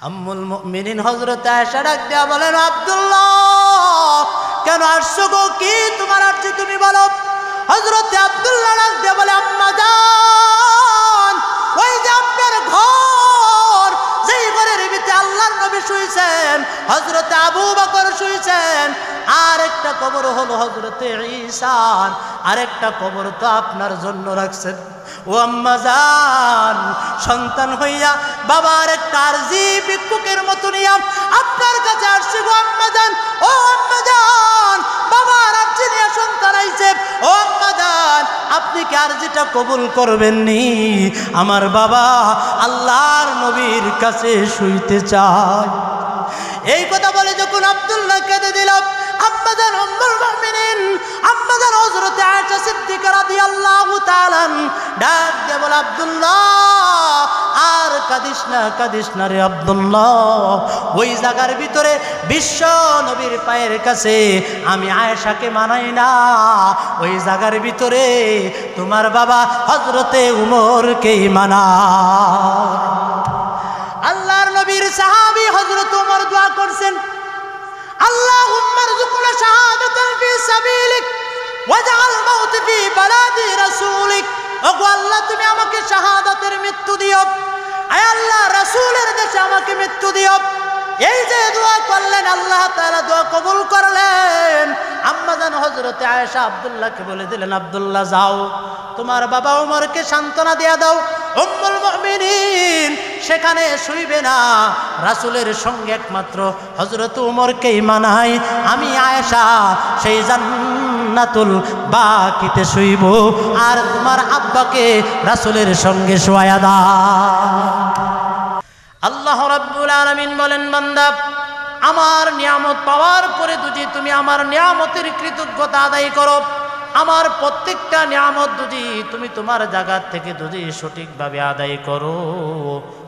আম্মুল মুমিনিন হযরত আয়েশা ডাক দিয়া বলেন, আব্দুল্লাহ কেন আসছো গো, কি তোমার আরজি তুমি বলো। হযরত আব্দুল্লাহ ডাক দিয়া বলে, আম্মা জান, ওই যে আপনার ঘর, যেই ঘরের ভিতরে আল্লাহর নবী শুয়েছেন, হযরত আবু বকর শুয়েছেন, আর একটা কবর হলো হযরত ঈসার, আর একটা কবর তো আপনার জন্য রাখছেন। ও আম্মা জান, সন্তান হইয়া বাবার একটা আরজি ভিক্ষুকের মতো নিয়া আপনার কাছে আসছে গো আম্মা জান। ও আম্মা জান, বাবার আরজি নিয়ে সন্তান আইছে। ও আম্মা জান, আপনি কি আরজিটা কবুল করবেন নি? আমার বাবা আল্লাহর নবীর কাছে শুইতে চায়। এই কথা বলে যখন আব্দুল্লাহ কেঁদে দিল, আম্মা জান উম্মুল মুমিনিন, আম্মা জান হযরত আয়েশা সিদ্দিকা রাদিয়াল্লাহু তাআলা ডাক দিয়ে বলে, আব্দুল্লাহ আর কাঁদিস না রে আব্দুল্লাহ। ওই জায়গার ভিতরে বিশ্ব নবীর পায়ের কাছে আমি আয়েশাকে মানাই না, ওই জায়গার ভিতরে তোমার বাবা হযরতে উমরকেই মানায়। আল্লাহর নবীর সাহাবী হযরত উমর দোয়া করছেন, আল্লাহুম্মা রযুকনা শাহাদাতান ফি সাবিলিক ওয়াজআল মাউত ফি বালাদি রাসূলিক। ওগো আল্লাহ, তুমি আমাকে শাহাদাতের মৃত্যু দিও, আয় আল্লাহ রাসূলের দেশে আমাকে মৃত্যু দিও। এই যে দোয়া করলেন, আল্লাহ তাআলা দোয়া কবুল করলেন। আম্মা জান হযরতে আয়েশা আব্দুল্লাহকে বলে দিলেন, আব্দুল্লাহ যাও, তোমার বাবা ওমরকে সান্ত্বনা দিয়া দাও। উম্মুল মুমিনিন সেখানে শুইবে না, রাসূলের সঙ্গে একমাত্র হযরত উমরকেই মানায়। আমি আয়েশা সেই জান্নাতুল বাকিতে শুইব, আর তোমার আব্বাকে রাসূলের সঙ্গে শোয়া দাও। আল্লাহ রাব্বুল আলামিন বলেন, বান্দা আমার নিয়ামত পাওয়ার পরে যদি তুমি আমার নিয়ামতের কৃতজ্ঞতা আদায় করো, আমার প্রত্যেকটা নিয়ামত যদি তুমি তোমার জায়গা থেকে যদি সঠিকভাবে আদায় করো,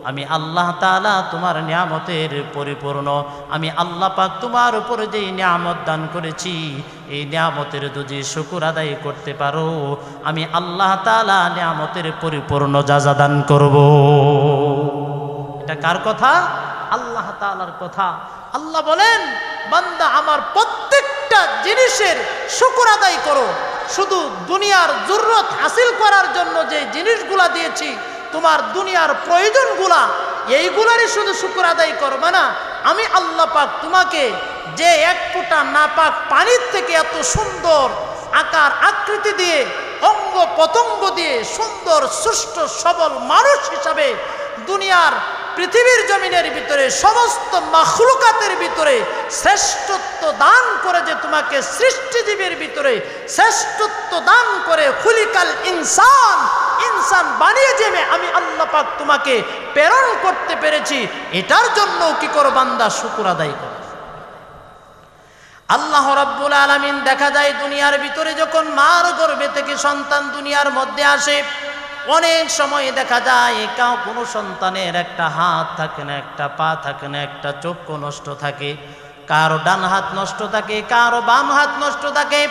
আমি আল্লাহ তাআলা তোমার নিয়ামতের পরিপূর্ণ, আমি আল্লাহ পাক তোমার উপরে যেই নিয়ামত দান করেছি, এই নিয়ামতের যদি শুকর আদায় করতে পারো, আমি আল্লাহ তাআলা নিয়ামতের পরিপূর্ণ যাজা দান করব। এটা কার কথা? আল্লাহ তাআলার কথা। আল্লাহ বলেন, বান্দা আমার প্রত্যেকটা জিনিসের শুকর আদায় করো। শুধু দুনিয়ার জরুরত হাসিল করার জন্য যে জিনিসগুলা দিয়েছি, তোমার দুনিয়ার প্রয়োজনগুলা, এইগুলারই শুধু শুকর আদায় করবে না। আমি আল্লাহ পাক তোমাকে যে এক ফোঁটা নাপাক পানির থেকে এত সুন্দর আকার আকৃতি দিয়ে, অঙ্গ প্রত্যঙ্গ দিয়ে সুন্দর সুষ্ঠ সবল মানুষ হিসাবে দুনিয়ার পৃথিবীর জমিনের ভিতরে সমস্ত মাখলুকাতের ভিতরে শ্রেষ্ঠত্ব দান করে, যে তোমাকে সৃষ্টিজীবের ভিতরে শ্রেষ্ঠত্ব দান করে খুলিকাল ইনসান, ইনসান বানিয়ে যে আমি আল্লাহ পাক তোমাকে প্রেরণ করতে পেরেছি, এটার জন্য কি করো বান্দা, শুকর আদায় করো। আল্লাহ রাব্বুল আলামিন দেখা যায় দুনিয়ার ভিতরে যখন মার গর্ভে থেকে সন্তান দুনিয়ার মধ্যে আসে, অনেক সময় দেখা যায় কোনো সন্তানের একটা হাত থাকে না, একটা পা থাকে না, একটা চক্ষু নষ্ট থাকে, কারো ডান হাত নষ্ট থাকে, কারো বাম হাত নষ্ট থাকে,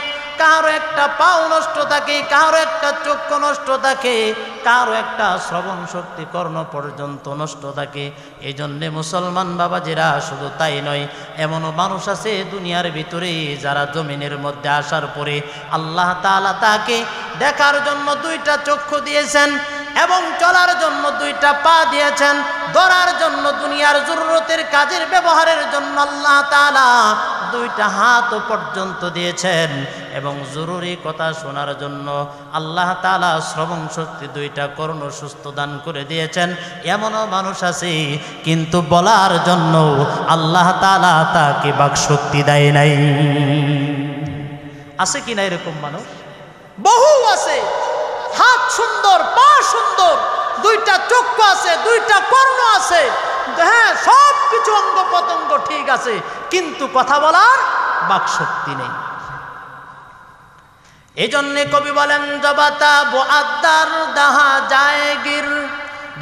কারো একটা পাও নষ্ট থাকে, কারো একটা চক্ষু নষ্ট থাকে, কারো একটা শ্রবণ শক্তি কর্ণ পর্যন্ত নষ্ট থাকে। এই জন্যে মুসলমান বাবাজিরা, শুধু তাই নয়, এমনও মানুষ আছে দুনিয়ার ভিতরে যারা জমিনের মধ্যে আসার পরে আল্লাহ তাআলা তাকে দেখার জন্য দুইটা চক্ষু দিয়েছেন এবং চলার জন্য দুইটা পা দিয়েছেন, ধরার জন্য দুনিয়ার জরুরতের কাজের ব্যবহারের জন্য আল্লাহ তাআলা দুইটা হাত পর্যন্ত দিয়েছেন, এবং জরুরি কথা শোনার জন্য আল্লাহ তাআলা শ্রবণ শক্তি দুইটা কর্ণ সুস্থ দান করে দিয়েছেন। এমনও মানুষ আছে কিন্তু বলার জন্য আল্লাহ তাআলা তাকে বাক শক্তি দেয় নাই। আছে কি না এরকম মানুষ? বহু আছে। হাত সুন্দর, পা সুন্দর, দুইটা চক্ষু আছে, দুইটা কর্ণ আছে, হ্যাঁ সব কিছু অঙ্গ প্রত্যঙ্গ ঠিক আছে, কিন্তু কথা বলার বাক শক্তি নেই। এই জন্যে কবি বলেন, জবাতা বুআদ্দার দাহা জায়গির,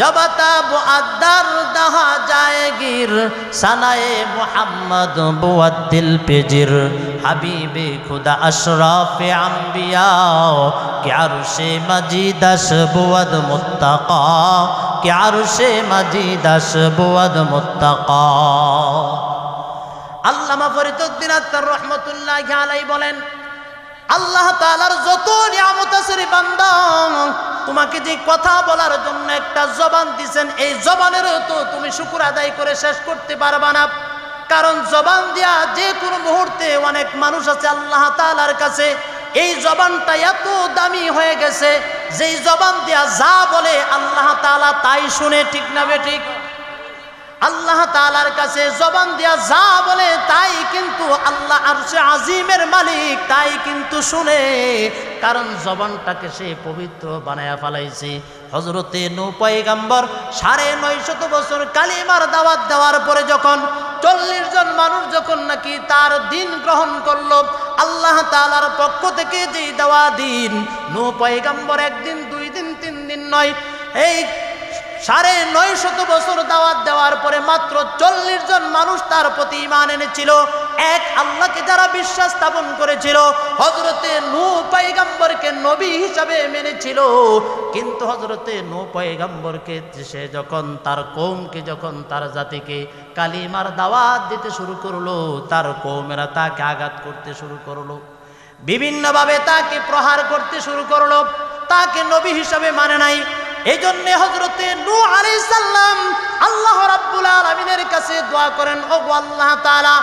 জবাতা বুআদ্দার দাহা জায়গির, সানায়ে মুহাম্মদ বুআদ্দিল পেজির, হাবিবে খুদা আশরাফে আম্বিয়া, কে আরশে মজিদাস বুআদ মুত্তাকা, কে আরশে মাজিদ আসবো মুত্তাকা। আল্লামা ফরিদউদ্দিন আত্তার রহমাতুল্লাহি আলাইহি বলেন, আল্লাহ তাআলার যত নিয়ামত আছে রে বান্দা, তোমাকে যে কথা বলার জন্য একটা জবান দিবেন, এই জবানেরও তো তুমি শুকর আদায় করে শেষ করতে পারবা না। কারণ জবান দিয়া যে কোনো মুহূর্তে অনেক মানুষ আছে আল্লাহ তাআলার কাছে এই জবানটা এত দামি হয়ে গেছে, যেই জবান দিয়া যা বলে আল্লাহ তাআলা তাই শুনে, ঠিক না বেঠিক? আল্লাহ তাআলার কাছে জবান দিয়া যা বলে তাই কিন্তু আল্লাহ আরশে আজিমের মালিক তাই কিন্তু শুনে, কারণ জবানটাকে সে পবিত্র বানায়া ফেলাইছে। হযরতে নূহ পয়গম্বর ৯৫০ বছর কালিমার দাওয়াত দেওয়ার পরে যখন ৪০ জন মানুষ যখন নাকি তার দিন গ্রহণ করলো, আল্লাহ তাআলার পক্ষ থেকে যেই দেওয়া দিন, নূহ পয়গম্বর একদিন ২ দিন ৩ দিন নয়, এই ৯৫০ বছর দাওয়াত দেওয়ার পরে মাত্র ৪০ জন মানুষ তার প্রতি ঈমান এনেছিল। এক আল্লাহকে যারা বিশ্বাস স্থাপন করেছিল, হযরতে নূহ পয়গম্বরকে নবী হিসাবে মেনেছিল। কিন্তু হযরতে নূহ পয়গম্বরকে সে যখন তার কওমকে, যখন তার জাতিকে কালিমার দাওয়াত দিতে শুরু করলো, তার কওমেরা তাকে আঘাত করতে শুরু করলো, বিভিন্নভাবে তাকে প্রহার করতে শুরু করলো, তাকে নবী হিসাবে মানে নাই। এই জন্য হযরতে নূহ আলাইহিস সালাম আল্লাহ রাব্বুল আলামিনের কাছে দোয়া করেন, ও আল্লাহ তাআলা,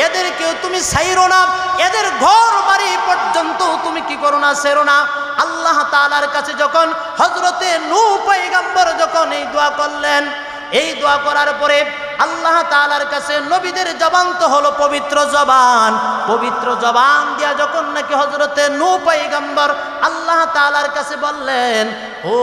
এদেরকেও তুমি ছাইরো না, এদের ঘর বাড়ি পর্যন্ত তুমি কি করো না, ছেড়ো না। আল্লাহ তাআলার কাছে যখন হযরতে নূহ পয়গম্বর যখন এই দোয়া করলেন, এই দোয়া করার পরে আল্লাহ তাআলার কাছে নবীদের জবান তো হলো পবিত্র জবান, পবিত্র জবান দিয়া যখন নাকি হযরতে নূহ পয়গম্বর আল্লাহ তাআলার কাছে বললেন, ও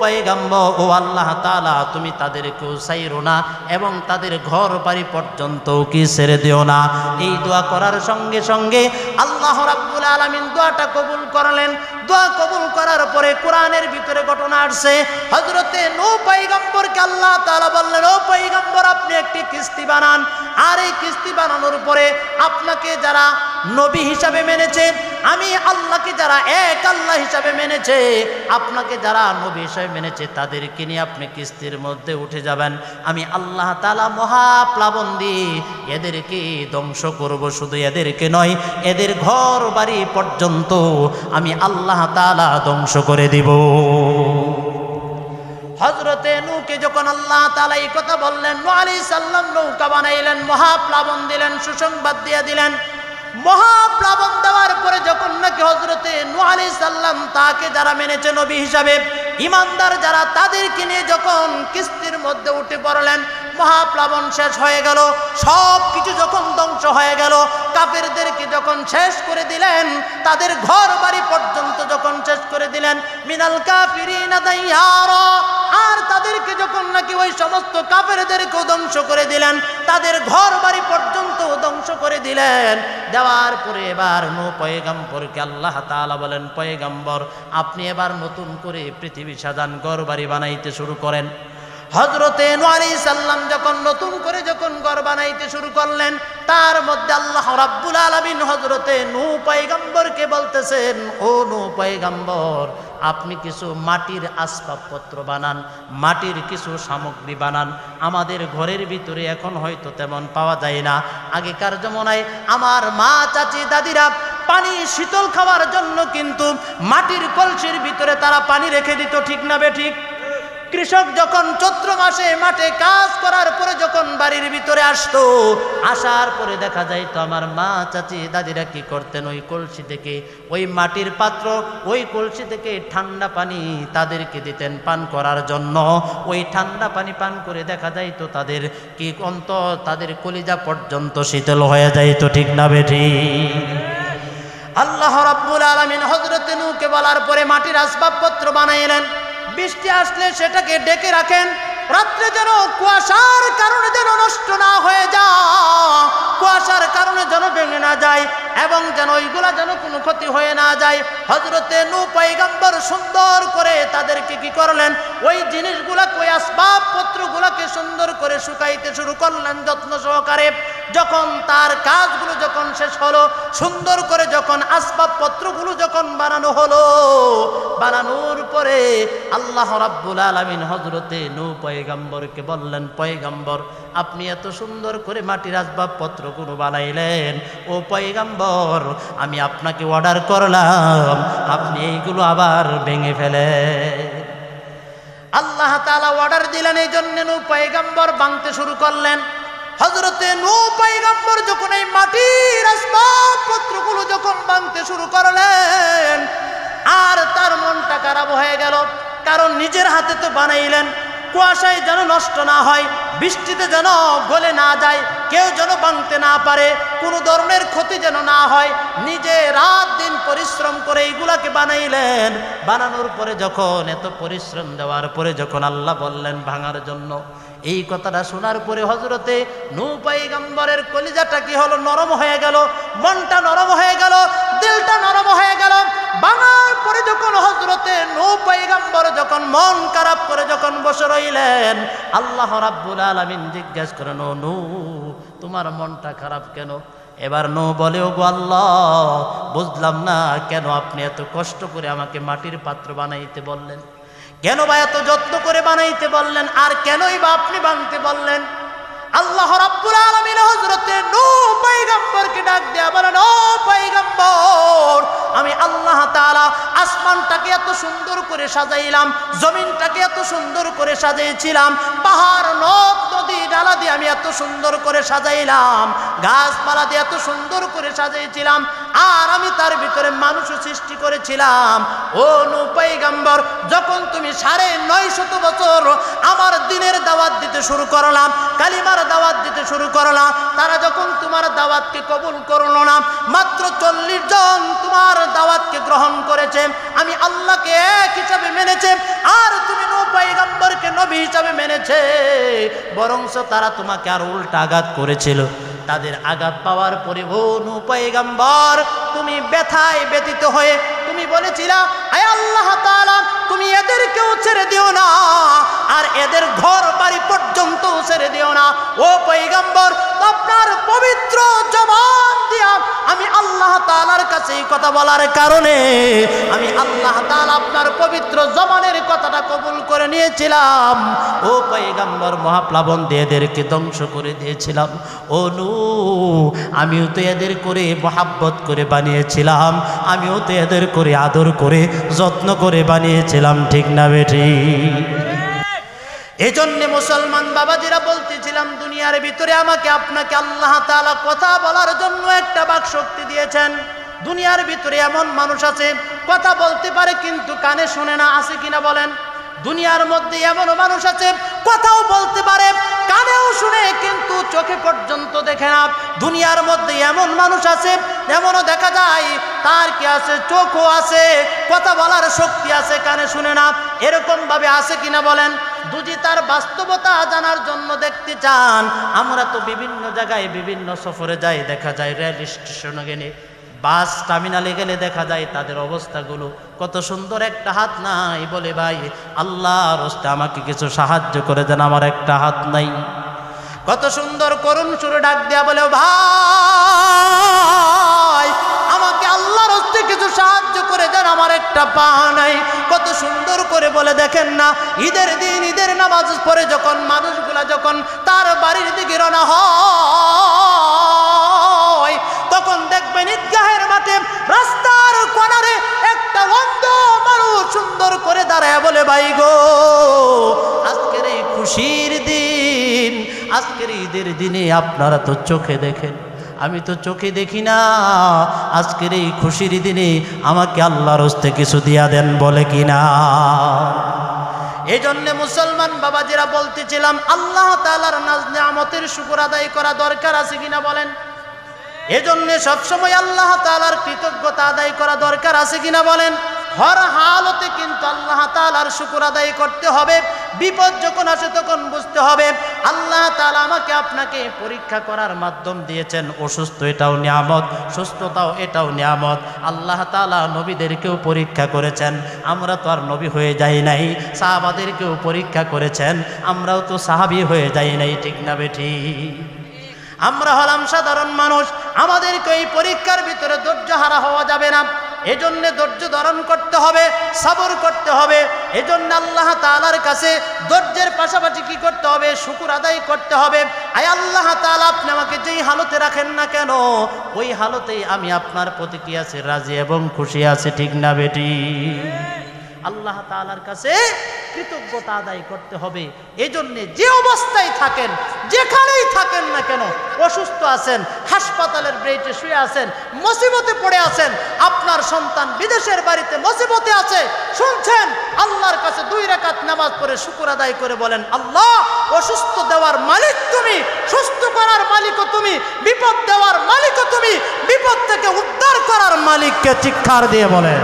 পয়গম্বর, ও আল্লাহ তাআলা, তুমি তাদেরকেও ছাইরো না এবং তাদের ঘর বাড়ি পর্যন্ত কি ছেড়ে দিও না। এই দোয়া করার সঙ্গে সঙ্গে আল্লাহ রাব্বুল আলামিন দোয়াটা কবুল করলেন। দোয়া কবুল করার পরে কোরআনের ভিতরে ঘটনা আসছে, হযরতে নূহ পয়গম্বরকে আল্লাহ তাআলা বললেন, ও পয়গম্বর, আপনি একটি কিস্তি বানান, আর এই কিস্তি বানানোর পরে আপনাকে যারা নবী হিসাবে মেনেছে, আমি আল্লাহকে যারা এক আল্লাহ হিসাবে মেনেছে, আপনাকে যারা নবী হিসাবে মেনেছে, তাদেরকে নিয়ে আপনি কিস্তির মধ্যে উঠে যাবেন। আমি আল্লাহ তাআলা মহাপ্লাবন দিয়ে এদেরকে ধ্বংস করব, শুধু এদেরকে নয়, এদের ঘর বাড়ি পর্যন্ত আমি আল্লাহ তাআলা ধ্বংস করে দিব। হযরতে নূহকে যখন আল্লাহ তাআলা এই কথা বললেন, নূহ আলাইহিস সালাম নৌকা বানাইলেন, মহাপ্লাবন দিলেন, সুসংবাদ দিয়ে দিলেন। মহাপ্লাবন দেওয়ার পরে যখন নাকি হযরতে নূহ আলাইহিস সালাম তাকে যারা মেনেছে নবী হিসাবে, ইমানদার যারা, তাদেরকে নিয়ে যখন কিস্তির মধ্যে উঠে পড়লেন, মহাপ্লাবন শেষ হয়ে গেল, সব কিছু যখন ধ্বংস হয়ে গেল, কাফেরদেরকে যখন শেষ করে দিলেন, তাদের ঘর বাড়ি পর্যন্ত যখন শেষ করে দিলেন, মিনাল কাফিরিনা দাইয়ারা, আর তাদেরকে যখন নাকি ওই সমস্ত কাফেরদেরকেও ধ্বংস করে দিলেন, তাদের ঘর বাড়ি পর্যন্ত ধ্বংস করে দিলেন। দেওয়ার পরে এবার নূহ পয়গম্বরকে আল্লাহ তাআলা বলেন, পয়গম্বর, আপনি এবার নতুন করে পৃথিবী সাজান, ঘর বাড়ি বানাইতে শুরু করেন। হযরতে নূহ আলাইহিস সালাম যখন নতুন করে যখন ঘর বানাইতে শুরু করলেন, তার মধ্যে আল্লাহ রাব্বুল আলামিন হযরতে নূহ পয়গম্বরকে বলতেছেন, ও নূহ পয়গম্বর, আপনি কিছু মাটির আসবাবপত্র বানান, মাটির কিছু সামগ্রী বানান। আমাদের ঘরের ভিতরে এখন হয়তো তেমন পাওয়া যায় না। আগেকার জমানায় আমার মা, চাচি, দাদিরা পানি শীতল খাওয়ার জন্য কিন্তু মাটির কলসির ভিতরে তারা পানি রেখে দিত, ঠিক না বেঠিক? কৃষক যখন চৈত্র মাসে মাঠে কাজ করার পরে যখন বাড়ির ভিতরে আসতো, আসার পরে দেখা যাইতো আমার মা, চাচি, দাদিরা কি করতেন, ওই কলসি থেকে, ওই মাটির পাত্র, ওই কলসি থেকে ঠান্ডা পানি তাদেরকে দিতেন পান করার জন্য। ওই ঠান্ডা পানি পান করে দেখা যাইতো তাদের কি অন্তর, তাদের কলিজা পর্যন্ত শীতল হয়ে যাইতো, ঠিক না বেঠিক? আল্লাহ রাব্বুল আলামিন হযরতে নূহকে বলার পরে মাটির আসবাবপত্র বানাইলেন। বৃষ্টি আসলে সেটাকে ডেকে রাখেন, রাত্রে যেন কুয়াশার কারণে যেন নষ্ট না হয়ে যায়, কুয়াশার কারণে যেন ভেঙে না যায়, এবং যেন ওইগুলা যেন কোনো ক্ষতি হয়ে না যায়। হযরতে নূহ পয়গম্বর সুন্দর করে তাদেরকে কি করলেন, ওই জিনিসগুলাকে, ওই আসবাবপত্রগুলাকে সুন্দর করে শুকাইতে শুরু করলেন যত্ন সহকারে। যখন তার কাজগুলো যখন শেষ হলো, সুন্দর করে যখন আসবাবপত্রগুলো যখন বানানো হলো, বানানোর পরে আল্লাহ রাব্বুল আলামিন হযরতে নূহ পয়গম্বরকে বললেন, পয়গম্বর আপনি এত সুন্দর করে মাটির আসবাবপত্রগুলো বানাইলেন, ও পয়গম্বর আমি আপনাকে অর্ডার করলাম আপনি এইগুলো আবার ভেঙে ফেলেন। আল্লাহ তাআলা অর্ডার দিলেন, এই জন্য নূহ পয়গম্বর ভাঙতে শুরু করলেন। হযরতে নূহ পয়গম্বর যখন এই মাটির আসবাবপত্রগুলো যখন ভাঙতে শুরু করলেন, আর তার মনটা খারাপ হয়ে গেল, কারণ নিজের হাতে তো বানাইলেন, কুয়াশায় যেন নষ্ট না হয়, বৃষ্টিতে যেন গলে না যায়, কেউ যেন ভাঙতে না পারে, কোনো ধরনের ক্ষতি যেন না হয়, নিজে রাত দিন পরিশ্রম করে এইগুলাকে বানাইলেন। বানানোর পরে যখন এত পরিশ্রম দেওয়ার পরে যখন আল্লাহ বললেন ভাঙার জন্য, এই কথাটা শোনার পরে হযরতে নূহ পয়গম্বরের কলিজাটা কি হলো, নরম হয়ে গেল, মনটা নরম হয়ে গেল, দিলটা নরম হয়ে গেল। ভাঙার পরে যখন হযরতে নূহ পয়গম্বর যখন মন খারাপ করে যখন বসে রইলেন, আল্লাহ রাব্বুল আলামিন জিজ্ঞাসা করেন, ও নূহ তোমার মনটা খারাপ কেন? এবার নূহ বলে, ও গো আল্লাহ বুঝলাম না কেন আপনি এত কষ্ট করে আমাকে মাটির পাত্র বানাইতে বললেন, কেন বা এত যত্ন করে বানাইতে বললেন, আর কেনই বা আপনি ভাঙতে বললেন? আল্লাহ রাব্বুল আলামিন হযরতে নূহ পয়গম্বরকে ডাক দেয়া বলেন, ও পয়গম্বর আমি আল্লাহ তাআলা আসমানটাকে এত সুন্দর করে সাজাইলাম, জমিনটাকে এত সুন্দর করে সাজিয়েছিলাম, পাহাড় নদ নদী ডালা দিয়ে আমি এত সুন্দর করে সাজাইলাম, গাছপালা দিয়ে এত সুন্দর করে সাজিয়েছিলাম, আর আমি তার ভিতরে মানুষও সৃষ্টি করেছিলাম। ও নূহ পয়গম্বর যখন তুমি ৯৫০ বছর আমার দ্বীনের দাওয়াত দিতে শুরু করলাম, কালিমার দাওয়াত দিতে শুরু করলাম, তারা যখন তোমার দাওয়াতকে কবুল করলো না, মাত্র ৪০ জন তোমার দাওয়াতকে গ্রহণ করেছে, আমি আল্লাহকে এক হিসাবে মেনেছে, আর তুমি নূহ পয়গম্বরকে নবী হিসাবে মেনেছে, বরংস তারা তোমাকে আর উল্টা আঘাত করেছিল। তাদের আঘাত পাওয়ার পরে ও নূহ পয়গম্বর তুমি ব্যথায় ব্যথিত হয়ে তুমি বলেছিলা, আয় আল্লাহ তাআলা তুমি এদেরকেও ছেড়ে দিও না, আর এদের ঘর বাড়ি পর্যন্ত ছেড়ে দিও না। ও পয়গম্বর আপনার পবিত্র জবান দিয়া আমি আল্লাহ তাআলার কাছে এই কথা বলার কারণে আমি আল্লাহ তাআলা আপনার পবিত্র জবানের কথাটা কবুল করে নিয়েছিলাম। ও পয়গম্বর মহাপ্লাবন দিয়ে এদেরকে ধ্বংস করে দিয়েছিলাম। ও নূহ আমিও তো এদের করে মহাব্বত করে বানিয়েছিলাম, আমিও তো এদের করে আদর করে যত্ন করে বানিয়েছিলাম, ঠিক না বেটি? এই জন্যে মুসলমান বাবাজিরা বলতেছিলাম, দুনিয়ার ভিতরে আমাকে আপনাকে আল্লাহ তাআলা কথা বলার জন্য একটা বাক শক্তি দিয়েছেন। দুনিয়ার ভিতরে এমন মানুষ আছে কথা বলতে পারে কিন্তু কানে শুনে না, আছে কিনা বলেন? দুনিয়ার মধ্যে এমন মানুষ আছে কথাও বলতে পারে, কানেও শুনে কিন্তু চোখে পর্যন্ত দেখে না। দুনিয়ার মধ্যে এমন মানুষ আছে, এমনও দেখা যায় তার কি আছে, চোখও আছে, কথা বলার শক্তি আছে, কানে শুনে না। এরকম ভাবে আছে কিনা বলেন? যদি তার বাস্তবতা জানার জন্য দেখতে চান, আমরা তো বিভিন্ন জায়গায় বিভিন্ন সফরে যাই, দেখা যায় রেল স্টেশনে গেলে, বাস টার্মিনালে গেলে দেখা যায় তাদের অবস্থাগুলো কত সুন্দর। একটা হাত নাই, বলে ভাই আল্লাহর রাস্তে আমাকে কিছু সাহায্য করে দেন, আমার একটা হাত নাই। কত সুন্দর করুণ সুরে ডাক দেয়া বলে, ভাই আমাকে আল্লাহর রাস্তে কিছু সাহায্য করে দেন, আমার একটা পা নাই। কত সুন্দর করে বলে, দেখেন না ঈদের দিন ঈদের নামাজ পড়ে যখন মানুষগুলা যখন তার বাড়ির দিকে রওনা হয়, তখন দেখবেন ঈদগাহের মাঠে রাস্তার কোণারে একটা অন্ধ মানুষ সুন্দর করে দাঁড়ায় বলে, ভাই গো আজকের এই খুশির দিন, আজকের ঈদের দিনে আপনারা তো চোখে দেখেন, আমি তো চোখে দেখি না, আজকের এই খুশির দিনে আমাকে আল্লাহর রাস্তে কিছু দিয়া দেন, বলে কিনা? এই জন্যে মুসলমান বাবাজিরা বলতেছিলাম, আল্লাহ তাআলার নাজ নিয়ামতের শুকর আদায় করা দরকার, আছে কিনা বলেন? এজন্য সবসময় আল্লাহ তাআলার কৃতজ্ঞতা আদায় করা দরকার, আছে কিনা বলেন? হর হালতে কিন্তু আল্লাহ তাআলার শুকর আদায় করতে হবে। বিপদ যখন আসে তখন বুঝতে হবে আল্লাহ তাআলা আমাকে আপনাকে পরীক্ষা করার মাধ্যম দিয়েছেন। অসুস্থ এটাও নিয়ামত, সুস্থতাও এটাও নিয়ামত। আল্লাহ তাআলা নবীদেরকেও পরীক্ষা করেছেন, আমরা তো আর নবী হয়ে যাই নাই। সাহাবাদেরকেও পরীক্ষা করেছেন, আমরাও তো সাহাবী হয়ে যাই নাই, ঠিক না বেঠি? আমরা হলাম সাধারণ মানুষ, আমাদেরকে এই পরীক্ষার ভিতরে ধৈর্য হারা হওয়া যাবে না। এজন্য ধৈর্য ধারণ করতে হবে, সবর করতে হবে। এজন্য আল্লাহ তাআলার কাছে ধৈর্যের পাশাপাশি কি করতে হবে? শুকর আদায় করতে হবে। আয় আল্লাহ তাআলা, আপনি আমাকে যেই হালতে রাখেন না কেন, ওই হালতেই আমি আপনার প্রতি কি আছি? রাজি এবং খুশি আছি, ঠিক না বেটি? আল্লাহ তাআলার কাছে কৃতজ্ঞতা আদায় করতে হবে। এজন্য যে অবস্থায় থাকেন, যেখানেই থাকেন না কেন, অসুস্থ আছেন, হাসপাতালের বেডে শুয়ে আছেন, মুসিবতে পড়ে আছেন, আপনার সন্তান বিদেশের বাড়িতে মুসিবতে আছে, শুনছেন, আল্লাহর কাছে 2 রাকাত নামাজ পড়ে শুকর আদায় করে বলেন, আল্লাহ, অসুস্থ দেওয়ার মালিক তুমি, সুস্থ করার মালিকও তুমি, বিপদ দেওয়ার মালিকও তুমি, বিপদ থেকে উদ্ধার করার মালিককে চিৎকার দিয়ে বলেন।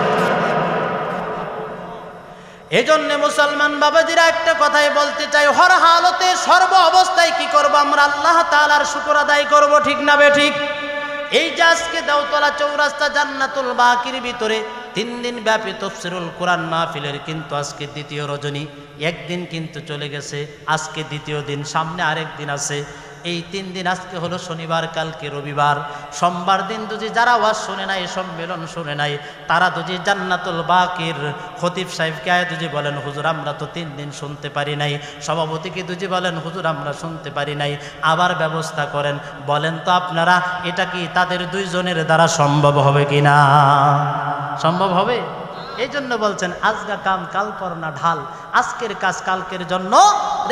এজন্য মুসলমান বাবাজিরা একটা কথাই বলতে চাই, হর হালতে সর্ব অবস্থায় কি করব? আমরা আল্লাহ তাআলার শুকর আদায় করব, ঠিক না বেঠিক? এই যে আজকে দেওতলা চৌরাস্তা জান্নাতুল বাকির ভিতরে 3 দিন ব্যাপী তাফসীরুল কোরআন মাহফিলের কিন্তু আজকে দ্বিতীয় রজনী। একদিন কিন্তু চলে গেছে, আজকে দ্বিতীয় দিন, সামনে আরেক দিন আছে। এই 3 দিন, আজকে হলো শনিবার, কালকে রবিবার, সোমবার দিন যদি যারা ওয়াজ শুনে নাই, সম্মেলন শুনে নাই, তারা যদি জান্নাতুল বাকির খতিব সাহেবকে আয় যদি বলেন, হুজুর আমরা তো 3 দিন শুনতে পারি নাই, সভাপতিকে যদি বলেন, হুজুর আমরা শুনতে পারি নাই, আবার ব্যবস্থা করেন। বলেন তো আপনারা, এটা কি তাদের 2 জনের দ্বারা সম্ভব হবে কি না? সম্ভব হবে? এই জন্য বলছেন, আজগা কাম কাল কর না ঢাল, আজকের কাজ কালকের জন্য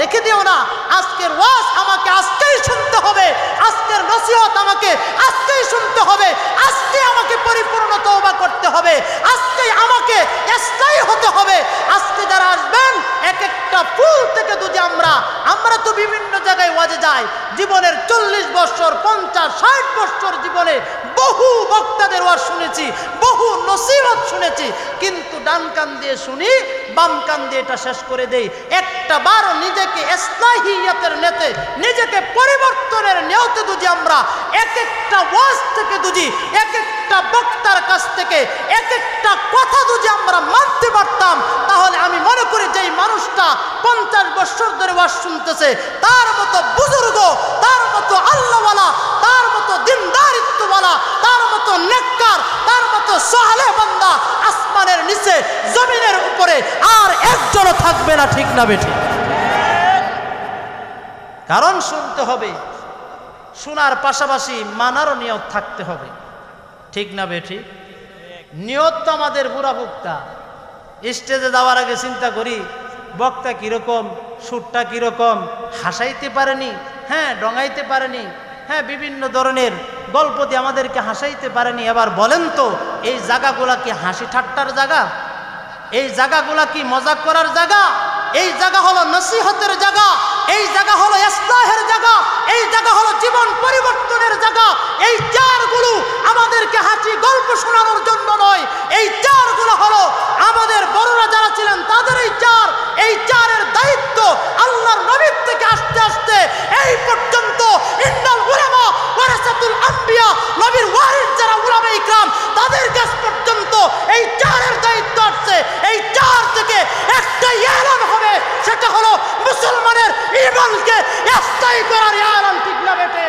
রেখে দিও না। আজকের ওয়াজ আমাকে আজকেই শুনতে হবে, আজকের নসিহত আমাকে আজকেই শুনতে হবে, আজকে আমাকে পরিপূর্ণ তওবা করতে হবে, আজকে আমাকে ইসলাহি হতে হবে। আজকে যারা আসবেন, এক একটা ফুল থেকে যদি আমরা তো বিভিন্ন জায়গায় ওয়াজে যাই, জীবনের 40 বছর 50-60 বছর জীবনে বহু বক্তাদের ওয়াজ শুনেছি, বহু নসিহত শুনেছি, কিন্তু ডান কান দিয়ে শুনি, বাম কান দিয়ে এটা শেষ করে দেই। একটা বার নিজেকে ইসলাহিয়াতের নেতে, নিজেকে পরিবর্তনের নিয়তে যদি আমরা এক একটা ওয়াজ থেকে যদি, এক একটা বক্তার কাছ থেকে এক একটা কথা যদি আমরা মানতে পারতাম, তাহলে আমি মনে করি যে মানুষটা 50 বছর ধরে ওয়াজ শুনতেছে, তার মতো বুজুর্গ, তার মতো আল্লাহওয়ালা, তার মতো দিনদারিত্বওয়ালা, তার মতো নেককার, তার মতো সালেহ বান্দা আসমানের নিচে, জমিনের উপরে আর একজনও থাকবে না, ঠিক না বেঠিক? কারণ শুনতে হবে, শোনার পাশাপাশি মানারও নিয়ত থাকতে হবে, ঠিক না বেঠিক? নিয়ত তো আমাদের বুড়া বক্তা। স্টেজে যাওয়ার আগে চিন্তা করি, বক্তা কিরকম, সুরটা কিরকম, হাসাইতে পারেনি, হ্যাঁ ডঙাইতে পারেনি, হ্যাঁ বিভিন্ন ধরনের গল্প দিয়ে আমাদেরকে হাসাইতে পারেনি। এবার বলেন তো, এই জায়গাগুলা কি হাসি ঠাট্টার জায়গা? এই জায়গাগুলা কি মজাক করার জায়গা? এই জায়গা হলো নসিহতের জায়গা, এই জায়গা হলো ইসলাহের জায়গা, এই জায়গা হলো জীবন পরিবর্তনের জায়গা। এই চেয়ারগুলো আমাদেরকে হাসি গল্প শোনানোর জন্য নয়, এই চেয়ারগুলো হলো আমাদের বড়রা যারা ছিলেন তাদের এই চেয়ার। এই চেয়ারের দায়িত্ব আল্লাহর নবীর থেকে আস্তে আস্তে এই পর্যন্ত ইন্নাল উলামা ওয়ারাসাতুল আম্বিয়া, নবীর ওয়ারিস যারা উলামা ইকরাম, তাদের কাছ পর্যন্ত এই চেয়ারের দায়িত্ব আসছে। এই চেয়ার থেকে একটাই এলান হবে, সেটা হলো মুসলমানের ঈমানকে স্থায়ী করার এলান, ঠিক না বেটে?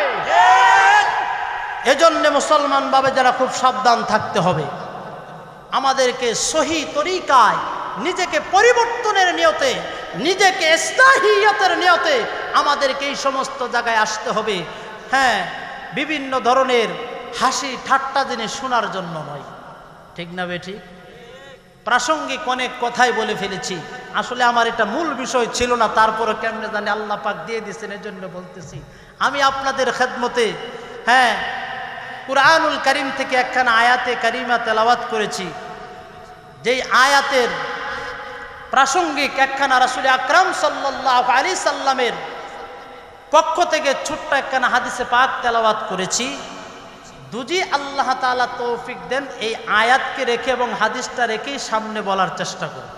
এজন্য মুসলমান ভাবে যারা খুব সাবধান থাকতে হবে, আমাদেরকে সহি তরিকায় নিজেকে পরিবর্তনের নিয়তে, নিজেকে ইসলাহিয়াতের নিয়তে আমাদেরকে এই সমস্ত জায়গায় আসতে হবে। হ্যাঁ, বিভিন্ন ধরনের হাসি ঠাট্টা জিনিস শোনার জন্য নয়, ঠিক না বেঠিক? প্রাসঙ্গিক অনেক কথাই বলে ফেলেছি, আসলে আমার এটা মূল বিষয় ছিল না, তারপরে কেমনে জানি আল্লাহ পাক দিয়ে দিয়েছেন, এজন্য বলতেছি। আমি আপনাদের খেদমতে কুরআনুল কারীম থেকে একখানা আয়াতে কারিমা তেলাওয়াত করেছি, যেই আয়াতের প্রাসঙ্গিক একখানা রাসূল আকরাম সাল্লাল্লাহু আলাইহি সাল্লামের পক্ষ থেকে ছোট্ট একখানা হাদিসে পাক তেলাওয়াত করেছি। যদি আল্লাহ তাআলা তৌফিক দেন, এই আয়াতকে রেখে এবং হাদিসটা রেখেই সামনে বলার চেষ্টা করব।